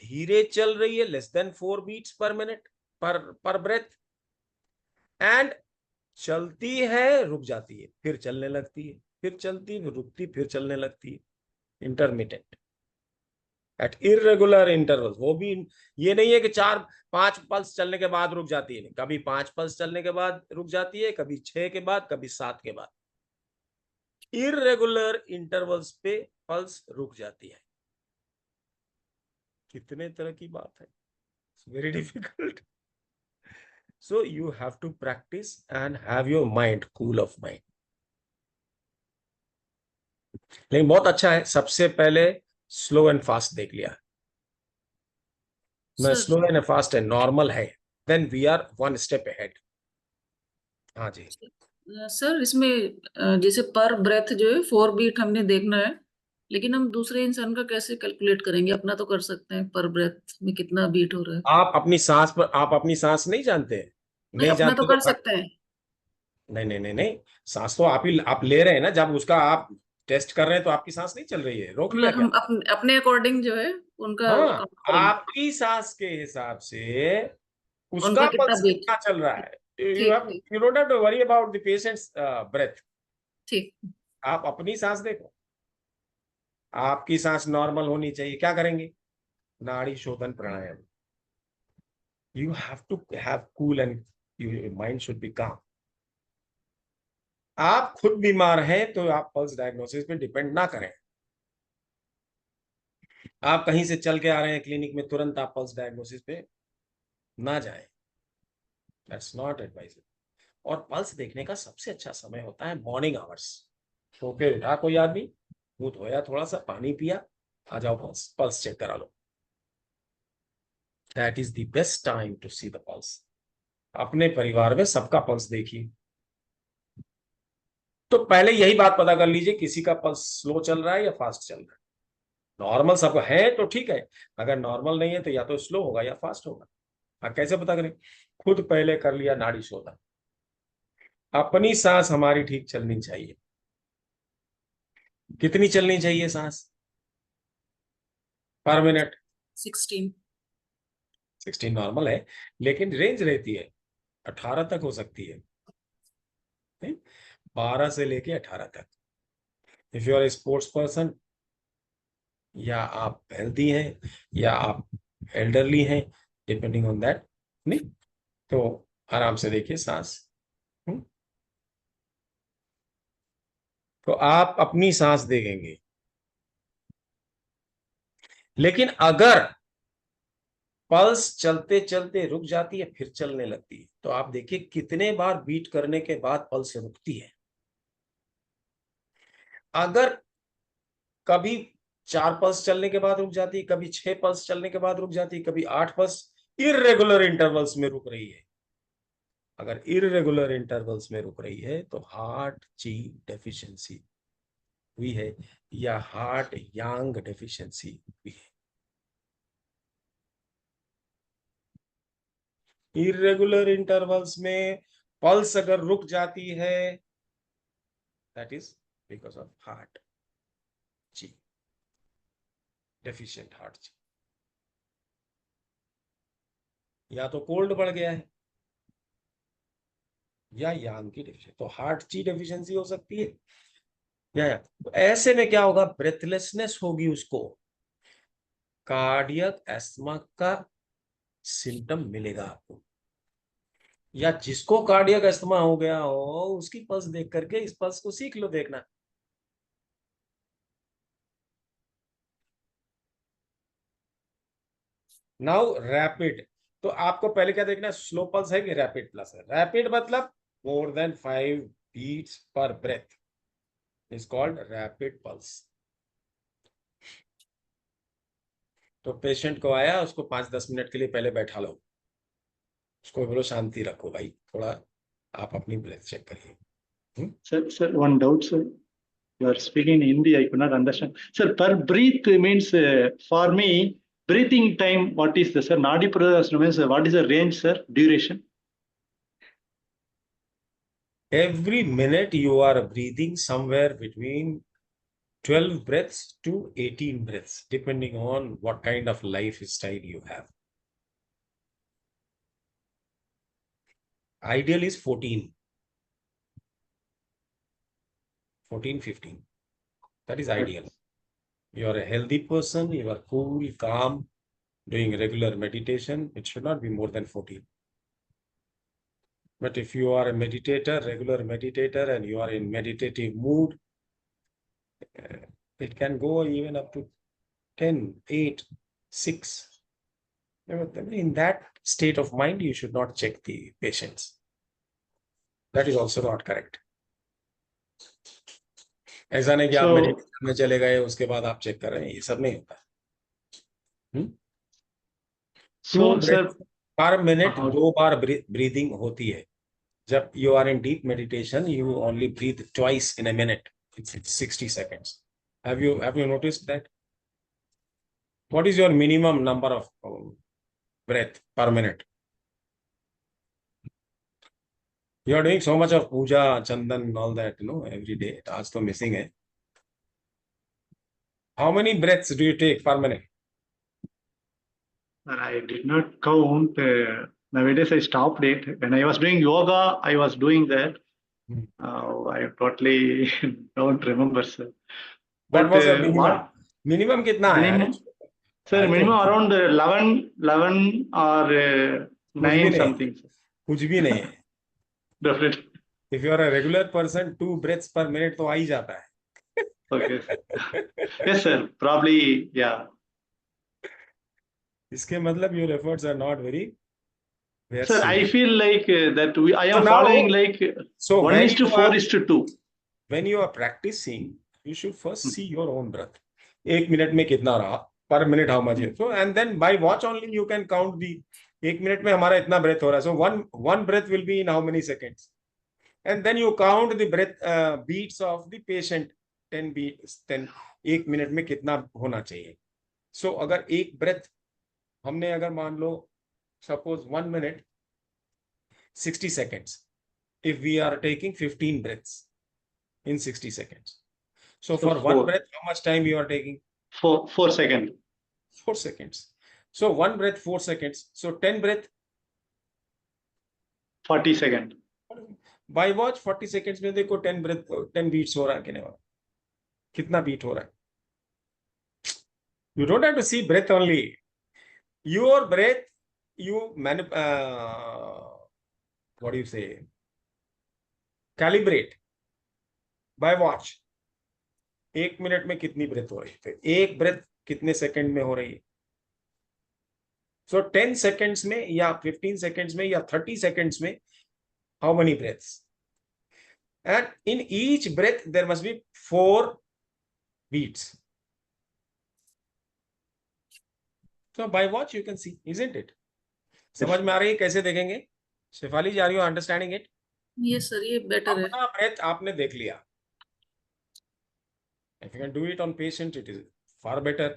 S1: धीरे चल रही है, less than 4 beats per minute per breath, and चलती है, रुक जाती है, फिर चलने लगती है, फिर चलती है, रुकती, फिर चलने लगती है, इंटरमिटेंट एट इरेगुलर इंटरवल्स। वो भी ये नहीं है कि 4-5 पल्स चलने के बाद रुक जाती है, कभी 5 पल्स चलने के बाद रुक जाती है, कभी 6 के बाद, कभी 7 के बाद। इरेगुलर इंटरवल्स पे पल्स रुक जाती है। कितने तरह की बात है, very difficult. So you have to practise and have your mind cool of mind. लेकिन बहुत अच्छा है, सबसे पहले स्लो एंड फास्ट देख लिया। मैं
S6: सर
S1: स्लो एंड फास्ट है, नॉर्मल है, then we are 1 step ahead. हाँ जी।
S6: सर इसमें जैसे पर ब्रेथ जो है 4 बीट हमने देखना है, लेकिन हम दूसरे इंसान का कैसे कैलकुलेट करेंगे? अपना तो कर सकते हैं पर ब्रेथ में कितना बीट हो रहा है।
S1: आप अपनी सांस नहीं जानते,
S6: नहीं,
S1: नहीं
S6: अपना तो
S1: जानते
S6: कर
S1: तो
S6: सकते हैं।
S1: नहीं नहीं नहीं नहीं, सांस तो आप ले रहे हैं ना, जब उसका आप टेस्ट कर रहे हैं तो आपकी सांस नहीं चल रही है, रोक लिया
S6: मतलब
S1: क्या।
S6: हम अपने अकॉर्डिंग जो है उनका
S1: हाँ,
S6: काउंट करेंगे,
S1: आपकी सांस के हिसाब से
S6: उनका
S1: उसका
S6: कितना
S1: पल्स
S6: बीट।
S1: कितना चल रहा है।
S6: ठीक ठीक
S1: you don't have to worry about the patient's breath.
S6: ठीक।
S1: आप अपनी सांस देखो, आपकी सांस नॉर्मल होनी चाहिए, क्या करेंगे, nadi shodhan pranayama. You have to have cool and your mind should be calm. आप खुद बीमार हैं तो आप पल्स डायग्नोसिस पे डिपेंड ना करें। आप कहीं से चल के आ रहे हैं क्लिनिक में, तुरंत आप पल्स डायग्नोसिस पे ना जाएं, दैट्स नॉट एडवाइजेबल। और पल्स देखने का सबसे अच्छा समय होता है मॉर्निंग आवर्स। सो के उठा कोई आदमी, मुंह धोया, थोड़ा सा पानी पिया, आ जाओ पल्स पल्स चेक करा लो। That is the best time to see the pulse. अपने परिवार में सबका पल्स देखिए, तो पहले यही बात पता कर लीजिए किसी का पल्स स्लो चल रहा है या फास्ट चल रहा है। नॉर्मल सब है तो ठीक है, अगर नॉर्मल नहीं है तो या तो स्लो होगा या फास्ट होगा। आप कैसे पता करें? खुद पहले कर लिया नाड़ी शोधन। अपनी सांस हमारी ठीक चलनी चाहिए। कितनी चलनी चाहिए सांस पर मिनट?
S6: 16।
S1: 16 नॉर्मल है, लेकिन रेंज रहती है 18 तक हो सकती है, 12 से लेके 18 तक। If you are a sports person, या आप हेल्दी हैं या आप एल्डरली हैं, डिपेंडिंग ऑन दैट, नहीं तो आराम से देखिए सांस। तो आप अपनी सांस देखेंगे, लेकिन अगर पल्स चलते चलते रुक जाती है फिर चलने लगती है, तो आप देखिए कितने बार बीट करने के बाद पल्स रुकती है। अगर कभी 4 पल्स चलने के बाद रुक जाती है, कभी 6 पल्स चलने के बाद रुक जाती है, कभी 8 पल्स इररेगुलर इंटरवल्स में रुक रही है। अगर इररेगुलर इंटरवल्स में रुक रही है तो हार्ट ची डेफिशिएंसी हुई है या हार्ट यांग डेफिशिएंसी हुई है। इररेगुलर इंटरवल्स में पल्स अगर रुक जाती है, that is because of heart ची डेफिशिएंट, हार्ट ची। या तो कोल्ड बढ़ गया है या यांग की डेफिशिएंसी, तो हार्ट ची डेफिशिएंसी हो सकती है या तो ऐसे में क्या होगा? ब्रेथलेसनेस होगी उसको, कार्डियक एस्थमा का सिम्टम मिलेगा आपको। या जिसको कार्डियक एस्थमा हो गया हो उसकी पल्स देख करके इस पल्स को सीख लो देखना। नाउ रैपिड, तो आपको पहले क्या देखना है? स्लो पल्स है कि रैपिड प्लस है? रैपिड मतलब more than 5 beats per breath is called rapid pulse. तो पेशेंट को आया, उसको 5-10 मिनट के लिए पहले बैठा लो, उसको बोलो शांति रखो भाई, थोड़ा आप अपनी ब्रेथ चेक करिए।
S3: Sir, one doubt, sir. You are speaking in Hindi, I could not understand. Sir, per breath means for me, breathing time, what is the, sir? Nadi Pradhana means what is the range, sir? Duration?
S1: Every minute you are breathing somewhere between 12 breaths to 18 breaths, depending on what kind of lifestyle you have. Ideal is 14, 15. That is ideal. You are a healthy person, you are cool, calm, doing regular meditation, it should not be more than 14. But if you are a meditator, regular meditator, and you are in meditative mood, it can go even up to 10, 8, 6. In that state of mind, you should not check the patients. That is also not correct. ऐसा नहीं कि आप meditation में चले गए उसके बाद आप चेक कर रहे हैं, ये सब नहीं होता। 2 breaths per minute, 2 बार ब्रीदिंग होती है। जब you are in deep meditation, you only breathe twice in a minute. It's 60 seconds. Have you noticed that? What is your minimum number of breath per minute? You are doing so much of puja, chandan, and all that, every day. आज तो missing है. How many breaths do you take per minute?
S3: I did not count. Nowadays, I stopped it. When I was doing yoga, I was doing that. I totally don't remember, sir.
S1: What was your minimum? Minimum कितना है?
S3: Sir, minimum around 11 or 9 something.
S1: कुछ भी नहीं है.
S3: Definitely.
S1: If you are a regular person, 2 breaths per minute तो आ ही जाता है.
S3: Okay. Yes, sir. Probably, yeah.
S1: इसके मतलब your efforts are not very.
S3: Sir, I feel like that I am following like 1:4:2.
S1: When you are practicing, you should first see your own breath. 1 मिनट में कितना रहा, per minute how much है. So and then by watch only you can count the 1 मिनट में हमारा इतना breath हो रहा है. So one breath will be in how many seconds? And then you count the breath beats of the patient. 10 beats. 10 1 मिनट में कितना होना चाहिए. So अगर एक breath हमने अगर मान लो suppose 1 minute 60 seconds. If we are taking 15 breaths in 60 seconds. So for one breath, how much time you are taking?
S3: 4 seconds.
S1: 4 seconds. So one breath, 4 seconds. So 10 breath.
S3: 40 seconds.
S1: By watch 40 seconds में देखो 10 breath 10 beats हो रहा है कि नहीं हो रहा, कितना beat हो रहा है. You don't have to see breath only. Your breath, you what do you say? Calibrate by watch. 1 मिनट में कितनी ब्रेथ हो रही है, एक ब्रेथ कितने सेकंड में हो रही है. So 10 seconds में या 15 seconds में या 30 seconds में how many breaths? And in each breath there must be 4 beats. So by watch you can see, isn't it? समझ में आ रही है कैसे देखेंगे? Shefali, are you understanding it?
S6: ये सर ये बेटर है.
S1: अपना ब्रेथ आपने देख लिया. If you can do it on patient, it is far better.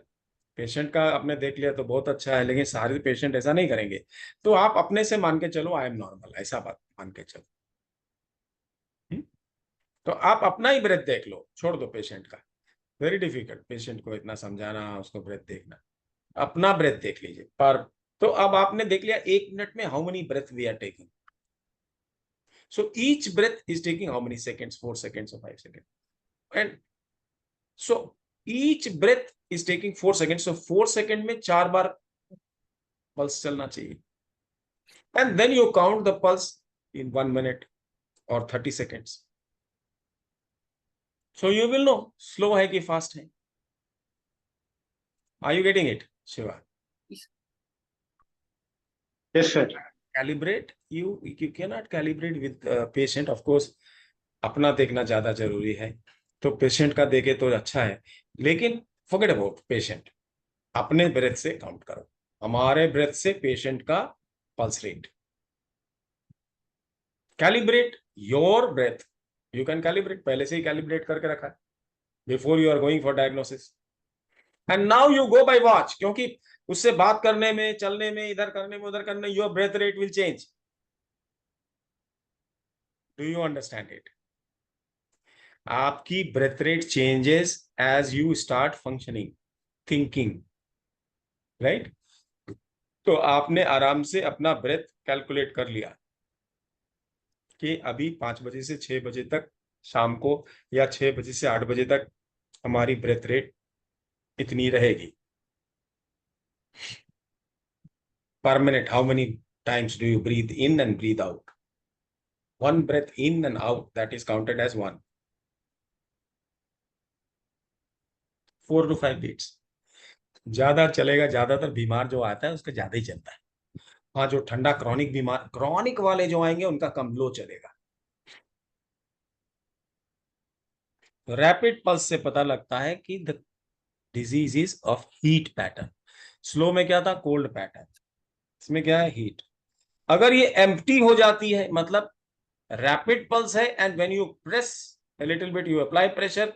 S1: Patient का आपने देख लिया तो बहुत अच्छा है, लेकिन सारे पेशेंट ऐसा नहीं करेंगे. तो आप अपने से मान के चलो आई एम नॉर्मल, ऐसा बात मान के चलो. तो आप अपना ही ब्रेथ देख लो, छोड़ दो पेशेंट का. वेरी डिफिकल्ट पेशेंट को इतना समझाना, उसको ब्रेथ देखना. अपना ब्रेथ देख लीजिए. पर तो अब आपने देख लिया 1 मिनट में how many breath we are taking. So each breath is taking how many seconds, 4 seconds or 5 seconds. And so each breath is taking 4 seconds. So 4 second में 4 बार पल्स चलना चाहिए. And then you count the pulse in 1 minute और 30 seconds. So you will know slow है कि fast है. Are you getting it, Shiva?
S3: Yes, sir.
S1: Calibrate. You cannot calibrate with patient. Of course, अपना देखना ज्यादा जरूरी है. तो पेशेंट का देखे तो अच्छा है, लेकिन forget about patient. अपने ब्रेथ से काउंट करो. हमारे ब्रेथ से पेशेंट का pulse rate. Calibrate your breath. You can calibrate. पहले से ही calibrate करके रखा है before you are going for diagnosis. And now you go by watch, क्योंकि उससे बात करने में, चलने में, इधर करने में, उधर करने, your breath rate will change. Do you understand it? आपकी breath rate changes as you start functioning, thinking, right? तो आपने आराम से अपना breath calculate कर लिया कि अभी 5 बजे से 6 बजे तक शाम को, या 6 बजे से 8 बजे तक हमारी breath rate इतनी रहेगी. Per minute, how many times do you breathe in and breathe out? One breath in and out, that is counted as 1. 4 to 5 beats. ज्यादा चलेगा, ज्यादातर बीमार जो आता है उसका ज्यादा ही चलता है. हाँ, जो ठंडा क्रॉनिक बीमार, क्रॉनिक वाले जो आएंगे उनका कम लो चलेगा. रैपिड पल्स से पता लगता है कि the disease is of heat pattern. Slow में क्या था? Cold pattern. इसमें क्या है? हीट. अगर ये एम्प्टी हो जाती है, मतलब रैपिड पल्स है, and when you press a little bit, you apply pressure,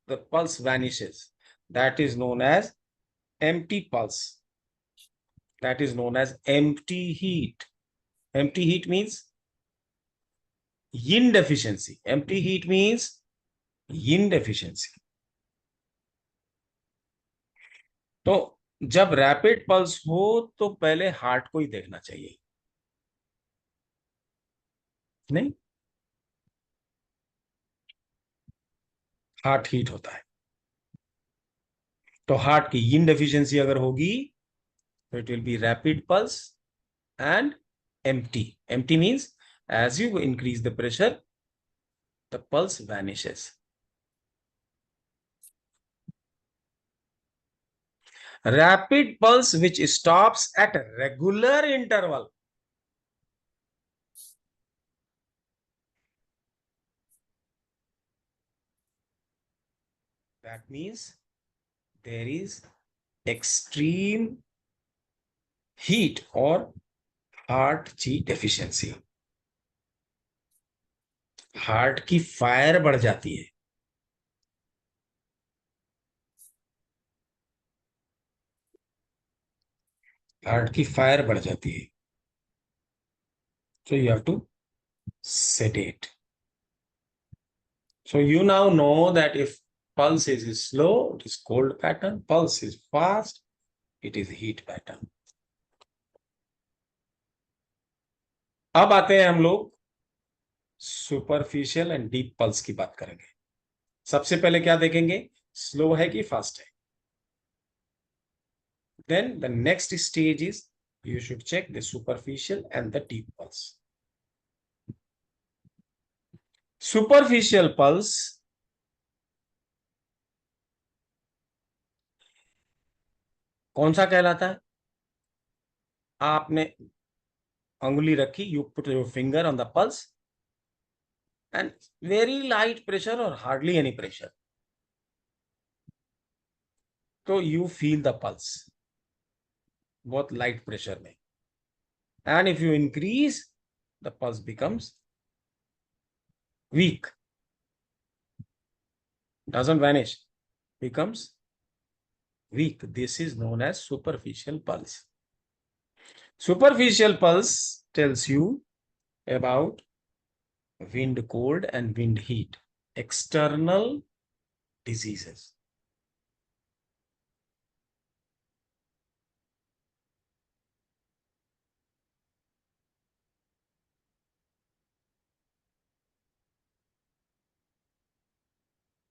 S1: the pulse vanishes. That is known as empty pulse. That is known as empty heat. Empty heat means yin deficiency. Empty heat means yin deficiency. तो जब rapid pulse हो तो पहले heart को ही देखना चाहिए, नहीं? Heart heat होता है. तो हार्ट की yin डेफिशिएंसी अगर होगी तो it will be rapid pulse and empty. Empty means as you increase the pressure, the pulse vanishes. Rapid pulse which stops at a regular interval. That means there is extreme heat or heart की deficiency, heart की fire बढ़ जाती है, heart की fire बढ़ जाती है. So you have to sedate. So you now know that if pulse is slow, it is cold pattern. Pulse is fast, it is heat pattern. अब आते हैं हम लोग सुपरफिशियल एंड डीप पल्स की बात करेंगे. सबसे पहले क्या देखेंगे, स्लो है कि फास्ट है. Then the next stage is you should check the superficial and the deep pulse. Superficial pulse कौन सा कहलाता है? आपने अंगुली रखी, you put your finger on the pulse and very light pressure or hardly any pressure. So you feel the pulse, बहुत light pressure में. And if you increase, the pulse becomes weak, doesn't vanish, becomes weak. This is known as superficial pulse. Superficial pulse tells you about wind cold and wind heat, external diseases.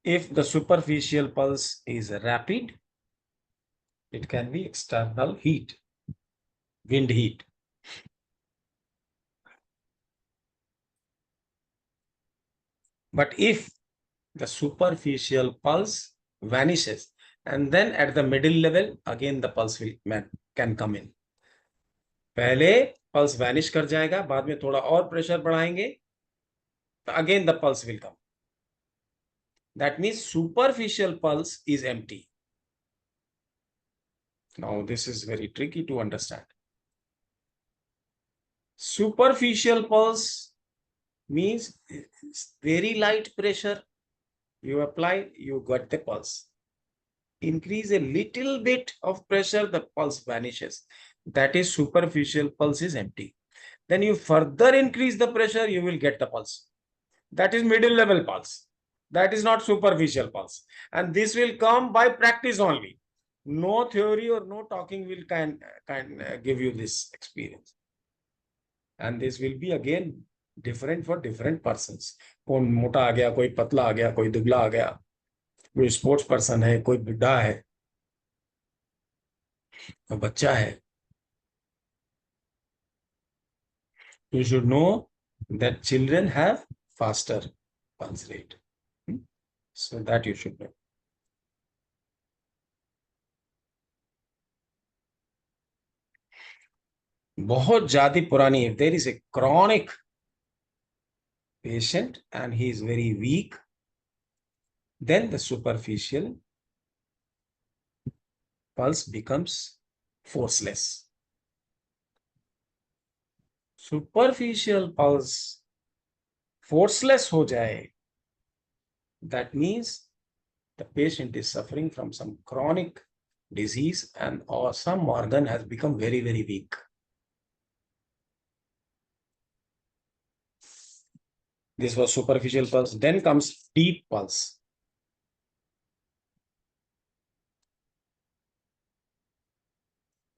S1: If the superficial pulse is rapid, it can be external heat, wind heat. But if the superficial pulse vanishes and then at the middle level, again the pulse can come in. पहले pulse vanish कर जाएगा, बाद में थोड़ा और pressure बढ़ाएंगे, तो again the pulse will come. That means superficial pulse is empty. Now this is very tricky to understand. Superficial pulse means very light pressure. You apply, you got the pulse. Increase a little bit of pressure, the pulse vanishes. That is superficial pulse is empty. Then you further increase the pressure, you will get the pulse. That is middle level pulse. That is not superficial pulse. And this will come by practice only. No theory or no talking will can give you this experience. And this will be again different for different persons. कौन मोटा आ गया, कोई पतला आ गया, कोई दुबला आ गया, कोई स्पोर्ट्स पर्सन है, कोई बुढ़ा है, कोई बच्चा है. You should know that children have faster pulse rate. So that you should know. बहुत ज्यादा पुरानी, if there is a chronic patient and he is very weak, then the superficial pulse becomes forceless. Superficial pulse forceless हो जाए, that means the patient is suffering from some chronic disease and or some organ has become very, very weak. This was superficial pulse. Then comes deep pulse.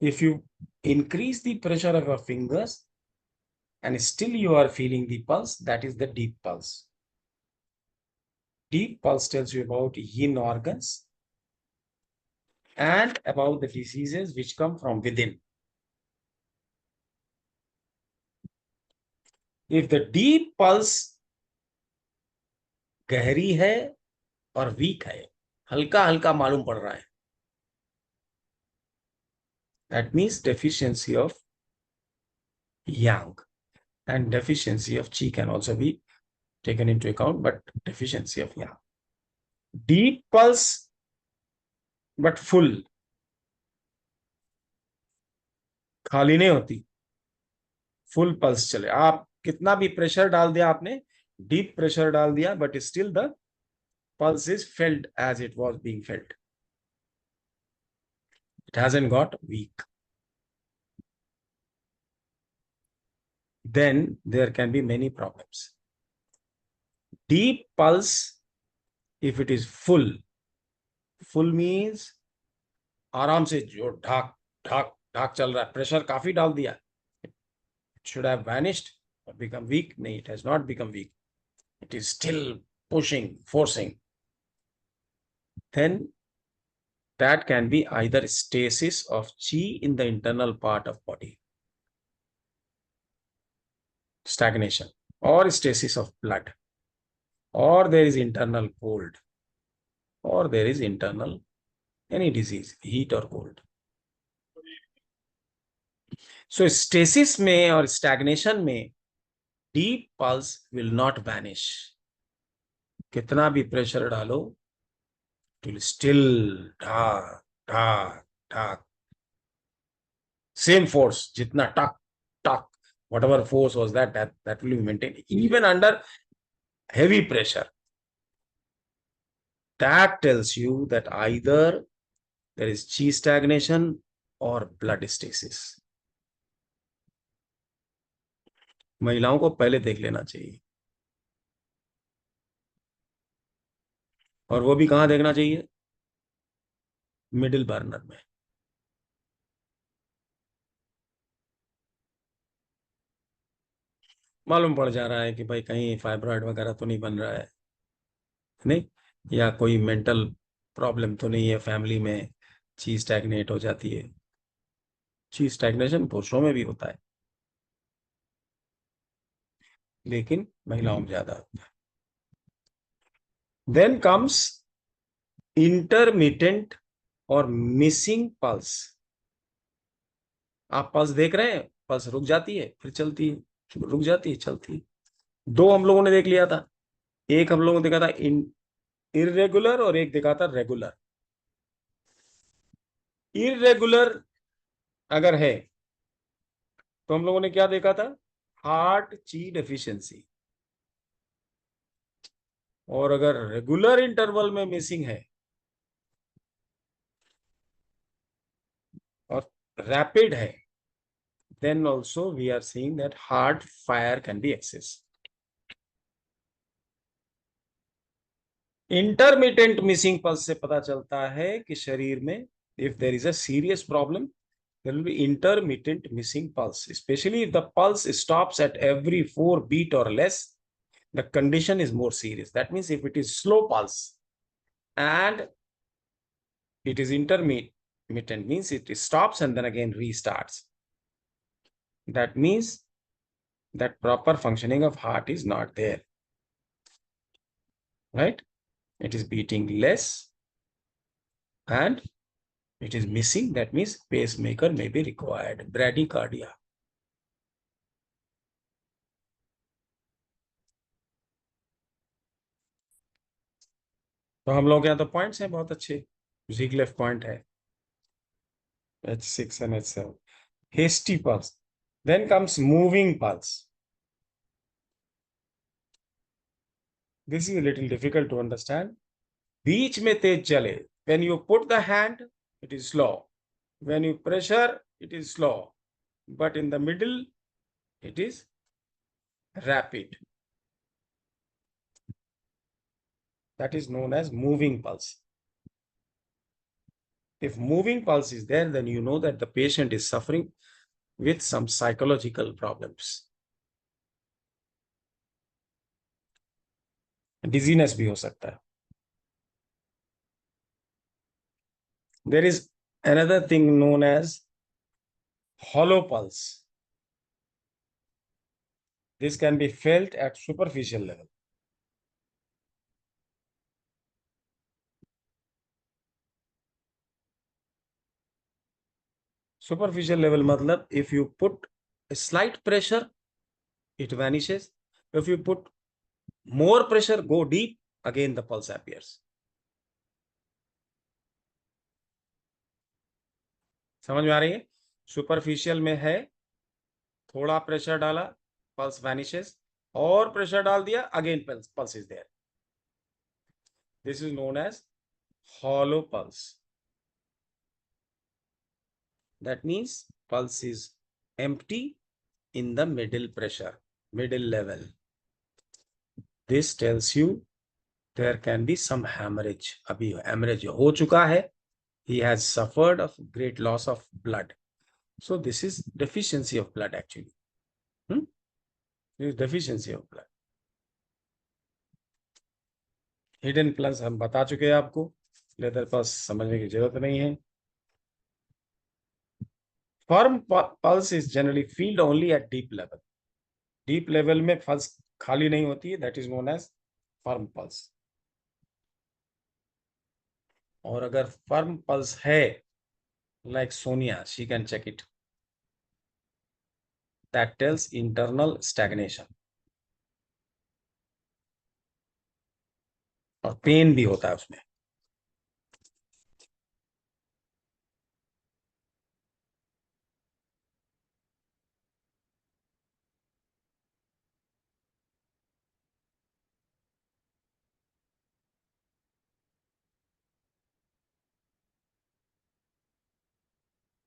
S1: If you increase the pressure of your fingers and still you are feeling the pulse, that is the deep pulse. Deep pulse tells you about yin organs and about the diseases which come from within. If the deep pulse गहरी है और week है, हल्का हल्का मालूम पड़ रहा है, that means deficiency of yang, and deficiency of qi can also be taken into account, but deficiency of yang. Deep pulse but full, खाली नहीं होती, फुल पल्स चले। आप कितना भी प्रेशर डाल दिया आपने, डीप प्रेशर डाल दिया, but still the pulse is felt as it was being felt. It hasn't got weak. Then there can be many problems. Deep pulse, if it is full, full means आराम से जो ढाक ढाक ढाक चल रहा है, प्रेशर काफी डाल दिया, it should have vanished or become weak. No, it has not become weak. It is still pushing, forcing. Then that can be either stasis of chi in the internal part of body, stagnation, or stasis of blood, or there is internal cold, or there is internal any disease, heat or cold. So stasis में और stagnation में deep pulse will not vanish. कितना भी pressure डालो, it will still ढाक ढाक ढाक, same force, जितना टक टक, whatever force was that will be maintained even under heavy pressure. That tells you that either there is chi stagnation or blood stasis. महिलाओं को पहले देख लेना चाहिए, और वो भी कहां देखना चाहिए, मिडिल बर्नर में। मालूम पड़ जा रहा है कि भाई कहीं फाइब्रॉइड वगैरह तो नहीं बन रहा है, नहीं, या कोई मेंटल प्रॉब्लम तो नहीं है फैमिली में, ची स्टैग्नेट हो जाती है। ची स्टैग्नेशन पुरुषों में भी होता है, लेकिन महिलाओं में ज्यादा होता है। देन कम्स इंटरमिटेंट और मिसिंग पल्स। आप पल्स देख रहे हैं, पल्स रुक जाती है फिर चलती है, रुक जाती है चलती है। दो हम लोगों ने देख लिया था, एक हम लोगों ने देखा था इरेगुलर और एक देखा था रेगुलर। इरेगुलर अगर है तो हम लोगों ने क्या देखा था, हार्ट ची डेफिशिएंसी। और अगर रेगुलर इंटरवल में मिसिंग है और रैपिड है, then also we are seeing that heart fire can be excess. Intermittent missing pulse से पता चलता है कि शरीर में if there is a serious problem, there will be intermittent missing pulse, especially if the pulse stops at every 4 beat or less. The condition is more serious. That means if it is slow pulse and it is intermittent, means it stops and then again restarts. That means that proper functioning of heart is not there, right? It is beating less and it is missing. That means pacemaker may be required, bradycardia. तो हम लोग यहाँ तो points हैं बहुत अच्छे, Ziegler point है, H6 and H7. Hasty pulse. Then comes moving pulse. This is a little difficult to understand. बीच में तेज चले, when you put the hand it is slow, when you pressure it is slow, but in the middle it is rapid. That is known as moving pulse. If moving pulse is there, then you know that the patient is suffering with some psychological problems. Dizziness भी हो सकता है. There is another thing known as hollow pulse. This can be felt at superficial level. Superficial level मतलब if you put a slight pressure, it vanishes. If you put more pressure, go deep, again the pulse appears. समझ में आ रही है? Superficial में है, थोड़ा pressure डाला, pulse vanishes, और प्रेशर डाल दिया, again pulse is there. This is known as hollow pulse. That means pulse is empty in the middle pressure, middle level. This tells you there can be some hemorrhage. अभी hemorrhage हो चुका है. He has suffered of great loss of blood. So this is deficiency of blood actually. This is deficiency of blood. Hidden pulse हम बता चुके हैं आपको. Leather pulse समझने की जरूरत नहीं है. Firm pulse is generally felt only at deep level. Deep level में pulse खाली नहीं होती है. That is known as firm pulse. और अगर firm pulse है, like Sonia, she can check it. That tells internal stagnation. और पेन भी होता है उसमें.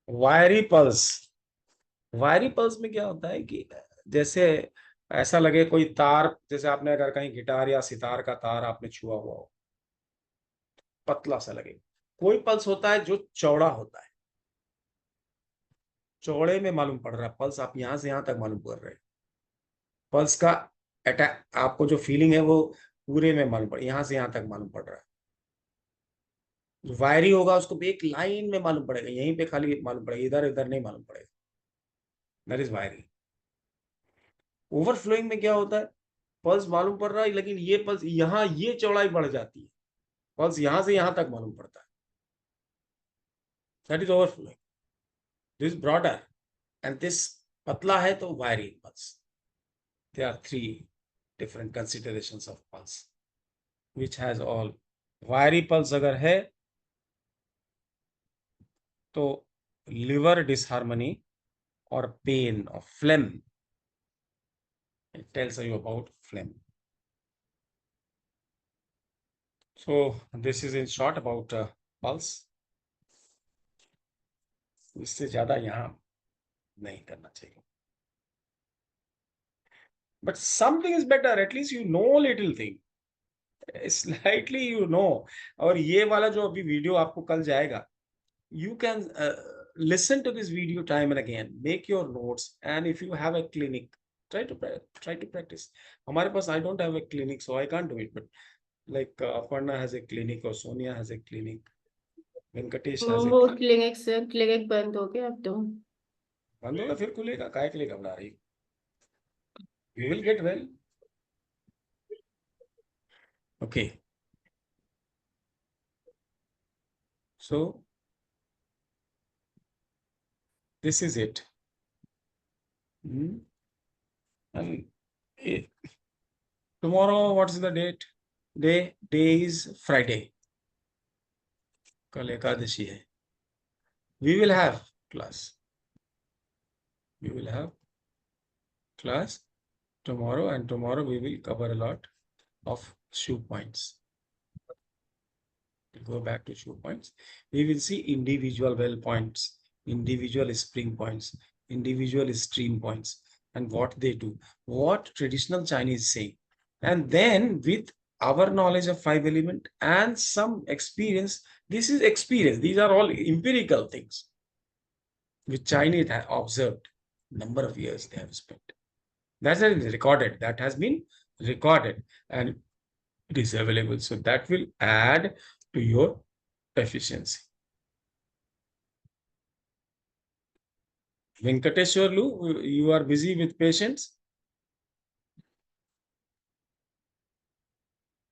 S1: वायरी पल्स. वायरी पल्स में क्या होता है कि जैसे ऐसा लगे कोई तार, जैसे आपने अगर कहीं गिटार या सितार का तार आपने छुआ हुआ हो, पतला सा लगे. कोई पल्स होता है जो चौड़ा होता है, चौड़े में मालूम पड़ रहा है पल्स, आप यहां से यहां तक मालूम पड़ रहे हैं. पल्स का अटैक, आपको जो फीलिंग है वो पूरे में मालूम पड़, यहां से यहां तक मालूम पड़ रहा है. जो वायरी होगा उसको एक लाइन में मालूम पड़ेगा, यहीं पे खाली मालूम पड़ेगा, इधर इधर नहीं मालूम पड़ेगा. दैट इज वायरी. ओवरफ्लोइंग में क्या होता है, पल्स मालूम पड़ रहा है लेकिन ये पल्स यहाँ, ये चौड़ाई बढ़ जाती है, पल्स यहां से यहां तक मालूम पड़ता है. That is overflowing. This broader and this पतला है तो वायरी pulse. There are three different considerations of pulse, which has all. Wiry pulse अगर है तो liver disharmony or pain or phlegm. It tells you about phlegm. So this is in short about pulse. इससे ज्यादा यहाँ नहीं करना चाहिए. But something is better. At least you know little thing. Slightly you know. और ये वाला जो अभी वीडियो आपको कल जाएगा, you can listen to this video time and again, make your notes, and if you have a clinic, try to practice. हमारे पास, I don't have a clinic, so I can't do it, but like Aparna has a clinic or Sonia has a clinic, Venkatesh has a
S5: वो
S1: clinic.
S5: Clinic से clinic बंद हो गया अब तो.
S1: बंद होगा फिर खुलेगा, काय के लिए घबरा रही. You will get well. Okay. So this is it. And tomorrow, what is the date? Day is Friday. कल एकादशी है. We will have class. We will have class tomorrow, and tomorrow we will cover a lot of shoe points. We'll go back to shoe points. We will see individual well points, individual spring points, individual stream points, and what they do, what traditional Chinese say. And then with our knowledge of 5 element and some experience, this is experience. These are all empirical things which Chinese have observed. Number of years they have spent. That's recorded. That has been recorded and it is available. So that will add to your efficiency. Venkateshwarlu, you are busy with patients.